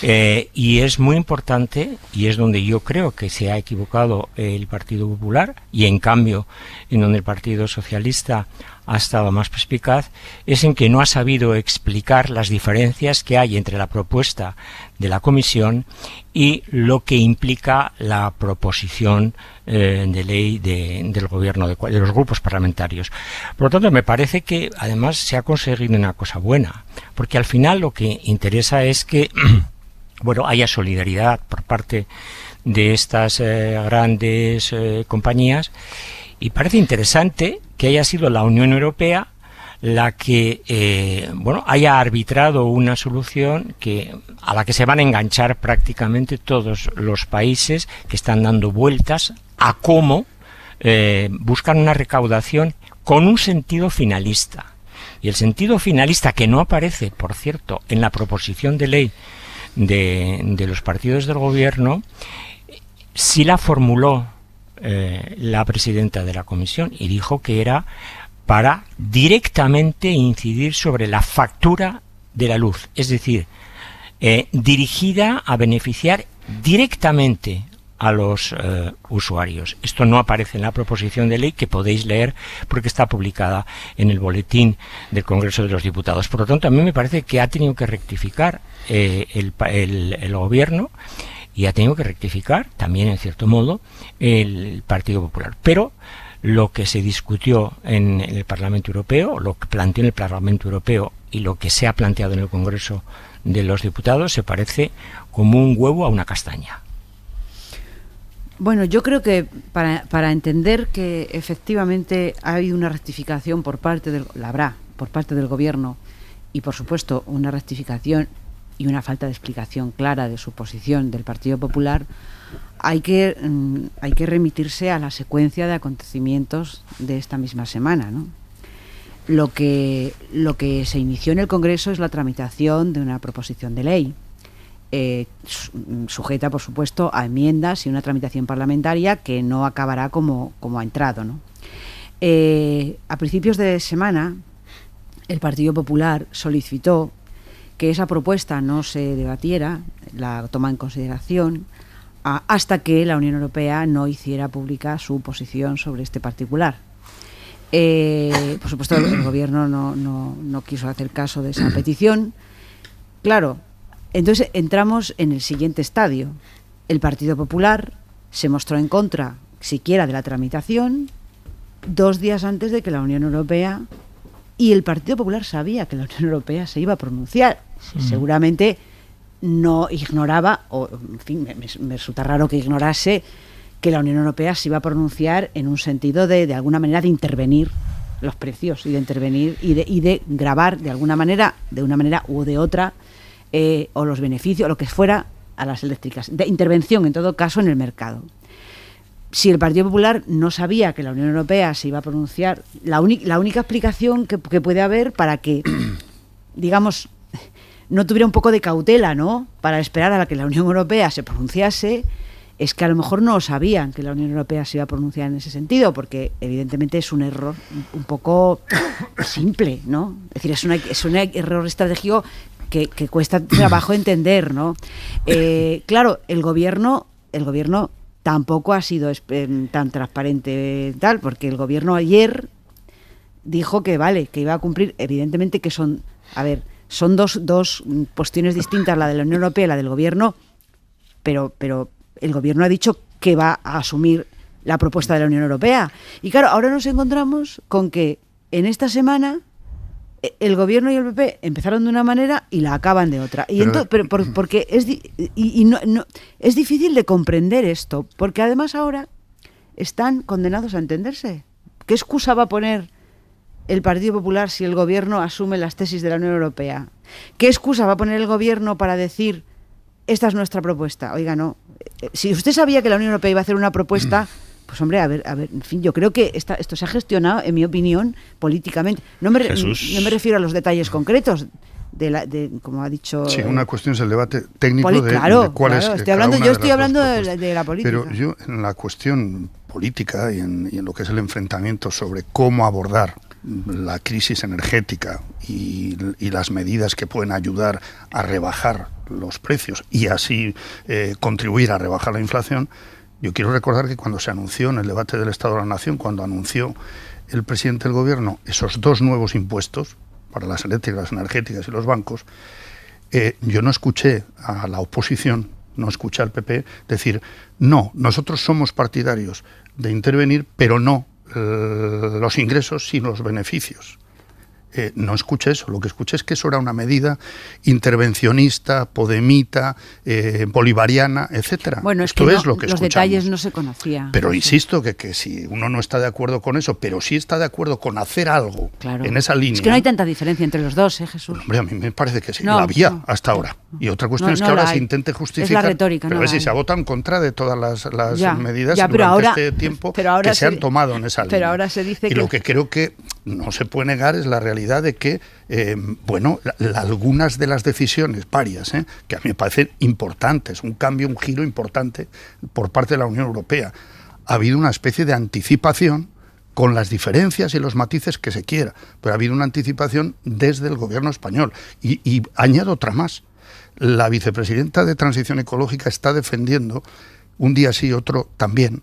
y es muy importante, y es donde yo creo que se ha equivocado el Partido Popular, y en cambio en donde el Partido Socialista ha estado más perspicaz, es en que no ha sabido explicar las diferencias que hay entre la propuesta de la Comisión y lo que implica la proposición de ley del gobierno, de los grupos parlamentarios. Por lo tanto, me parece que además se ha conseguido una cosa buena, porque al final lo que interesa es que haya solidaridad por parte de estas grandes compañías, y parece interesante que haya sido la Unión Europea la que haya arbitrado una solución a la que se van a enganchar prácticamente todos los países que están dando vueltas a cómo buscan una recaudación con un sentido finalista. Y el sentido finalista, que no aparece, por cierto, en la proposición de ley de los partidos del gobierno, sí la formuló la presidenta de la Comisión, y dijo que era para directamente incidir sobre la factura de la luz, es decir, dirigida a beneficiar directamente a los usuarios. Esto no aparece en la proposición de ley, que podéis leer porque está publicada en el boletín del Congreso de los Diputados. Por lo tanto, a mí me parece que ha tenido que rectificar el gobierno, y ha tenido que rectificar también, en cierto modo, el Partido Popular. Pero lo que se discutió en el Parlamento Europeo, lo que planteó en el Parlamento Europeo y lo que se ha planteado en el Congreso de los Diputados se parece como un huevo a una castaña. Bueno, yo creo que para entender que efectivamente ha habido una rectificación por parte del Gobierno, y por supuesto una rectificación y una falta de explicación clara de su posición del Partido Popular, hay que remitirse a la secuencia de acontecimientos de esta misma semana, ¿no? Lo que se inició en el Congreso es la tramitación de una proposición de ley, sujeta, por supuesto, a enmiendas y una tramitación parlamentaria que no acabará como ha entrado, ¿no? A principios de semana, el Partido Popular solicitó que esa propuesta no se debatiera, la toma en consideración, hasta que la Unión Europea no hiciera pública su posición sobre este particular. Por supuesto, el Gobierno no quiso hacer caso de esa petición. Claro, entonces entramos en el siguiente estadio. El Partido Popular se mostró en contra siquiera de la tramitación 2 días antes de que la Unión Europea... Y el Partido Popular sabía que la Unión Europea se iba a pronunciar. Seguramente no ignoraba, o en fin, me resulta raro que ignorase que la Unión Europea se iba a pronunciar en un sentido de alguna manera de intervenir los precios y de intervenir y de gravar de alguna manera, de una manera u de otra, o los beneficios, lo que fuera, a las eléctricas. De intervención, en todo caso, en el mercado. Si el Partido Popular no sabía que la Unión Europea se iba a pronunciar, la única explicación que puede haber para que, digamos, no tuviera un poco de cautela, ¿no?, para esperar a que la Unión Europea se pronunciase, es que a lo mejor no sabían que la Unión Europea se iba a pronunciar en ese sentido, porque evidentemente es un error un poco simple, ¿no? Es decir, es un error estratégico que cuesta trabajo entender, ¿no? Claro, el gobierno tampoco ha sido tan transparente tal, porque el gobierno ayer dijo que que iba a cumplir, evidentemente que son dos cuestiones distintas, la de la Unión Europea y la del gobierno, pero el gobierno ha dicho que va a asumir la propuesta de la Unión Europea. Y claro, ahora nos encontramos con que en esta semana el gobierno y el PP empezaron de una manera y la acaban de otra. Porque es difícil de comprender esto, porque además ahora están condenados a entenderse. ¿Qué excusa va a poner el Partido Popular si el gobierno asume las tesis de la Unión Europea? ¿Qué excusa va a poner el gobierno para decir esta es nuestra propuesta? Oiga, no. Si usted sabía que la Unión Europea iba a hacer una propuesta, pues hombre, a ver, en fin, yo creo que esto se ha gestionado, en mi opinión, políticamente. No me refiero a los detalles concretos de como ha dicho. Sí, una cuestión es el debate técnico de cuál es. Estoy hablando de la política. Pero yo, en la cuestión política y en lo que es el enfrentamiento sobre cómo abordar la crisis energética y las medidas que pueden ayudar a rebajar los precios y así contribuir a rebajar la inflación, yo quiero recordar que cuando se anunció en el debate del Estado de la Nación, cuando anunció el presidente del gobierno esos 2 nuevos impuestos para las eléctricas, las energéticas y los bancos, yo no escuché a la oposición, no escuché al PP decir, no, nosotros somos partidarios de intervenir, pero no los ingresos sino los beneficios. No escuché eso, lo que escuché es que eso era una medida intervencionista, podemita, bolivariana, etcétera. Bueno, es Esto que, es lo que los escuchamos. detalles no se conocían. Pero insisto que si uno no está de acuerdo con eso, pero sí está de acuerdo con hacer algo en esa línea... Es que no hay tanta diferencia entre los dos, Jesús. Hombre, a mí me parece que sí, No, la había no. hasta ahora. Y otra cuestión es que no ahora la se hay. intente justificar... Es la retórica, pero no es la si hay. se vota en contra de todas las Ya, medidas ya, pero durante ahora- este tiempo pero ahora que se se- han tomado en esa línea. pero ahora se dice y que- lo que creo que no se puede negar es la realidad de que, algunas de las decisiones, varias, que a mí me parecen importantes, un cambio, un giro importante por parte de la Unión Europea. Ha habido una especie de anticipación con las diferencias y los matices que se quiera, pero ha habido una anticipación desde el gobierno español. Y añado otra más. La vicepresidenta de Transición Ecológica está defendiendo, un día sí, otro también,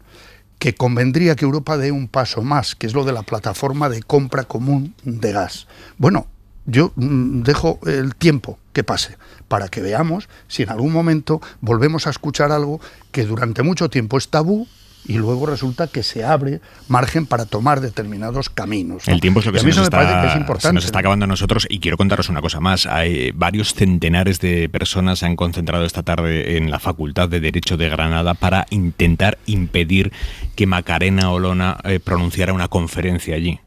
que convendría que Europa dé un paso más, que es lo de la plataforma de compra común de gas. Bueno, yo dejo el tiempo que pase para que veamos si en algún momento volvemos a escuchar algo que durante mucho tiempo es tabú y luego resulta que se abre margen para tomar determinados caminos, ¿no? El tiempo es lo que Y a mí se eso nos, me parece que es está, importante. se nos está acabando a nosotros, y quiero contaros una cosa más. Hay varios centenares de personas se han concentrado esta tarde en la Facultad de Derecho de Granada para intentar impedir que Macarena Olona pronunciara una conferencia allí.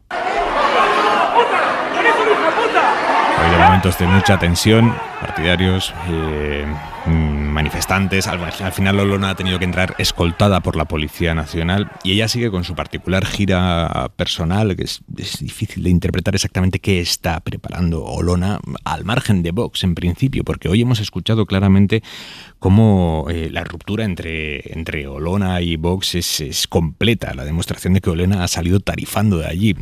Ha habido momentos de mucha tensión, partidarios, manifestantes. Al final Olona ha tenido que entrar escoltada por la Policía Nacional y ella sigue con su particular gira personal, que es difícil de interpretar exactamente qué está preparando Olona, al margen de Vox en principio, porque hoy hemos escuchado claramente cómo la ruptura entre Olona y Vox es completa, la demostración de que Olona ha salido tarifando de allí.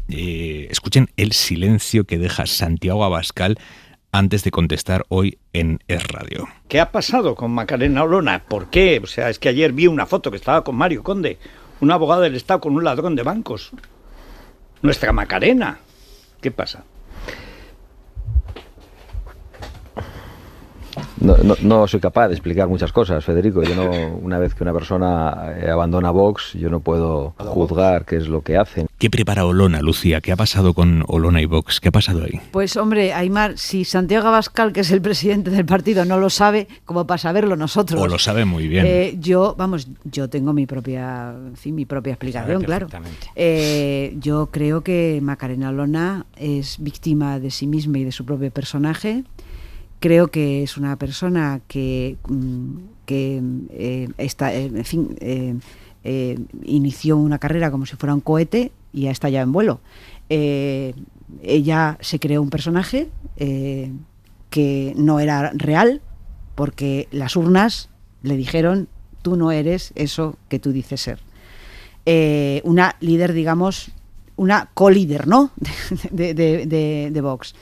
Escuchen el silencio que deja Santiago Abascal antes de contestar hoy en Es Radio. ¿Qué ha pasado con Macarena Olona? ¿Por qué? O sea, es que ayer vi una foto que estaba con Mario Conde, un abogado del Estado con un ladrón de bancos. Nuestra Macarena. ¿Qué pasa? No soy capaz de explicar muchas cosas, Federico. Yo no, una vez que una persona abandona Vox, yo no puedo juzgar qué es lo que hacen. ¿Qué prepara Olona, Lucía? ¿Qué ha pasado con Olona y Vox? ¿Qué ha pasado ahí? Pues hombre, Aimar, si Santiago Abascal, que es el presidente del partido, no lo sabe, ¿cómo para saberlo nosotros? O lo sabe muy bien. Yo tengo mi propia explicación, claro. Yo creo que Macarena Olona es víctima de sí misma y de su propio personaje. Creo que es una persona que inició una carrera como si fuera un cohete y ha estallado en vuelo. Ella se creó un personaje que no era real, porque las urnas le dijeron: tú no eres eso que tú dices ser. Una líder, digamos, una co-líder, ¿no? de Vox.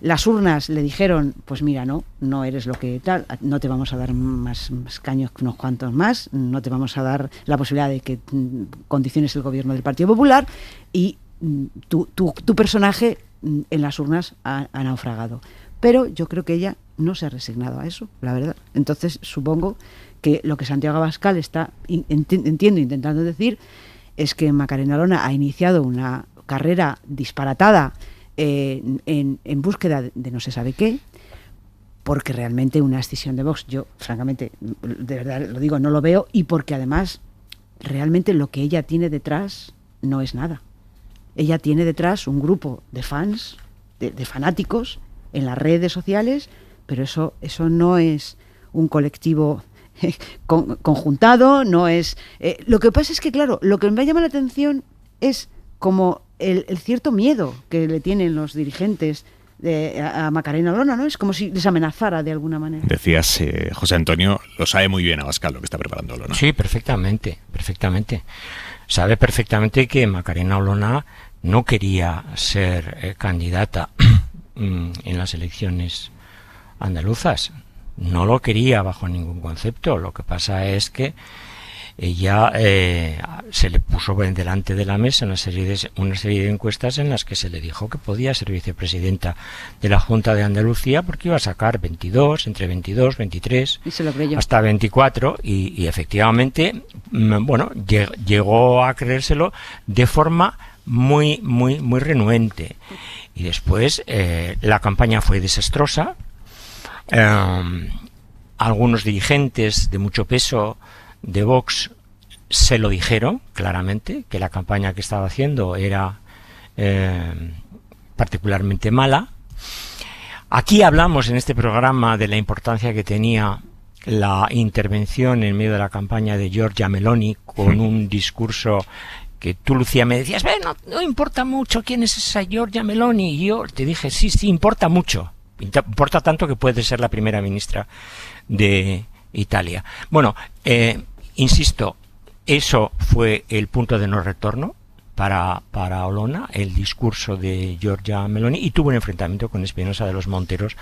Las urnas le dijeron: pues mira, no eres lo que tal, no te vamos a dar más caños que unos cuantos más, no te vamos a dar la posibilidad de que condiciones el gobierno del Partido Popular, y tu personaje en las urnas ha naufragado. Pero yo creo que ella no se ha resignado a eso, la verdad. Entonces supongo que lo que Santiago Abascal está, intentando decir, es que Macarena Olona ha iniciado una carrera disparatada en búsqueda de no se sabe qué, porque realmente una escisión de Vox, yo francamente, de verdad lo digo, no lo veo, y porque además realmente lo que ella tiene detrás no es nada. Ella tiene detrás un grupo de fans, de fanáticos en las redes sociales, pero eso no es un colectivo conjuntado, no es... lo que pasa es que, claro, lo que me llama la atención es como el cierto miedo que le tienen los dirigentes a Macarena Olona, ¿no? Es como si les amenazara de alguna manera. Decías, José Antonio, lo sabe muy bien Abascal lo que está preparando Olona. Sí, perfectamente. Sabe perfectamente que Macarena Olona no quería ser candidata en las elecciones andaluzas. No lo quería bajo ningún concepto. Lo que pasa es que ella se le puso delante de la mesa una serie de encuestas en las que se le dijo que podía ser vicepresidenta de la Junta de Andalucía porque iba a sacar entre 22, 23, y se lo creyó. Hasta 24 y efectivamente, bueno, llegó a creérselo de forma muy renuente. Y después la campaña fue desastrosa. Algunos dirigentes de mucho peso de Vox se lo dijeron claramente, que la campaña que estaba haciendo era particularmente mala. Aquí hablamos en este programa de la importancia que tenía la intervención en medio de la campaña de Giorgia Meloni con un discurso que tú, Lucía, me decías, no importa mucho quién es esa Giorgia Meloni, y yo te dije, sí, importa mucho, importa tanto que puede ser la primera ministra de Italia. Bueno, insisto, eso fue el punto de no retorno para Olona, el discurso de Giorgia Meloni, y tuvo un enfrentamiento con Espinosa de los Monteros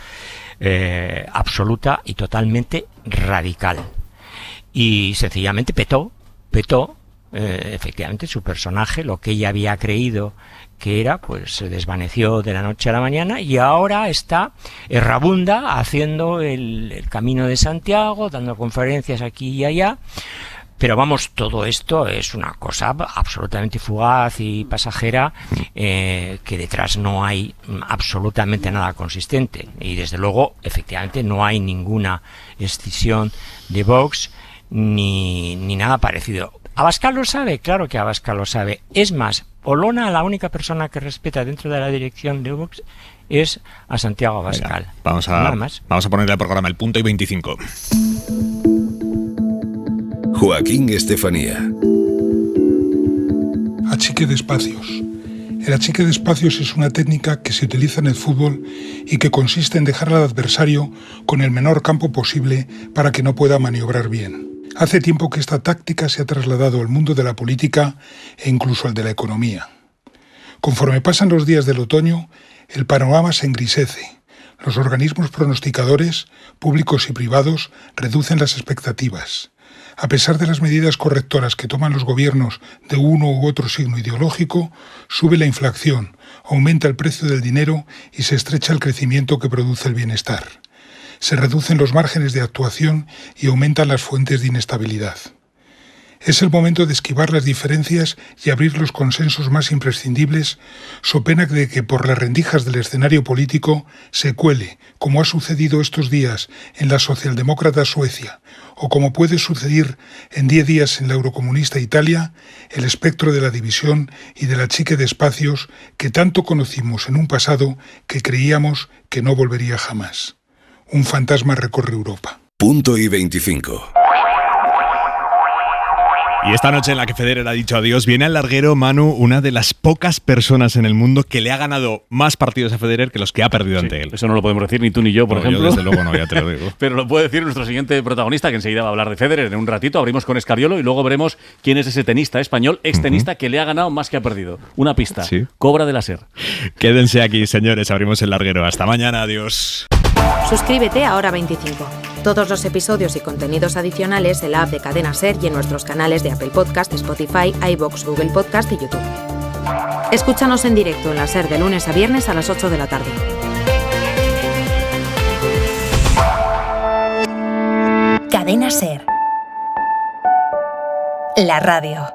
absoluta y totalmente radical. Y sencillamente petó efectivamente su personaje, lo que ella había creído que era, pues se desvaneció de la noche a la mañana y ahora está errabunda haciendo el Camino de Santiago, dando conferencias aquí y allá. Pero vamos, todo esto es una cosa absolutamente fugaz y pasajera, que detrás no hay absolutamente nada consistente. Y desde luego, efectivamente, no hay ninguna escisión de Vox ni nada parecido. ¿Abascal lo sabe? Claro que Abascal lo sabe. Es más, Olona, la única persona que respeta dentro de la dirección de Vox es a Santiago Abascal. Venga, vamos a ponerle al programa el punto y 25. Joaquín Estefanía. Achique de espacios. El achique de espacios es una técnica que se utiliza en el fútbol y que consiste en dejar al adversario con el menor campo posible para que no pueda maniobrar bien. Hace tiempo que esta táctica se ha trasladado al mundo de la política e incluso al de la economía. Conforme pasan los días del otoño, el panorama se engrisece. Los organismos pronosticadores, públicos y privados, reducen las expectativas. A pesar de las medidas correctoras que toman los gobiernos de uno u otro signo ideológico, sube la inflación, aumenta el precio del dinero y se estrecha el crecimiento que produce el bienestar. Se reducen los márgenes de actuación y aumentan las fuentes de inestabilidad. Es el momento de esquivar las diferencias y abrir los consensos más imprescindibles, so pena de que por las rendijas del escenario político se cuele, como ha sucedido estos días en la socialdemócrata Suecia, o como puede suceder en 10 días en la eurocomunista Italia, el espectro de la división y del achique de espacios que tanto conocimos en un pasado que creíamos que no volvería jamás. Un fantasma recorre Europa. Punto y 25. Y esta noche en la que Federer ha dicho adiós, viene al larguero, Manu, una de las pocas personas en el mundo que le ha ganado más partidos a Federer que los que ha perdido ante él. Eso no lo podemos decir ni tú ni yo, por ejemplo. Yo desde luego no, ya te lo digo. Pero lo puede decir nuestro siguiente protagonista, que enseguida va a hablar de Federer en un ratito. Abrimos con Escariolo y luego veremos quién es ese tenista español, extenista, que le ha ganado más que ha perdido. Una pista. Sí. Cobra de la SER. Quédense aquí, señores. Abrimos el larguero. Hasta mañana. Adiós. Suscríbete a Hora 25. Todos los episodios y contenidos adicionales en la app de Cadena SER y en nuestros canales de Apple Podcast, Spotify, iVoox, Google Podcast y YouTube. Escúchanos en directo en la SER de lunes a viernes a las 8 de la tarde. Cadena SER. La radio.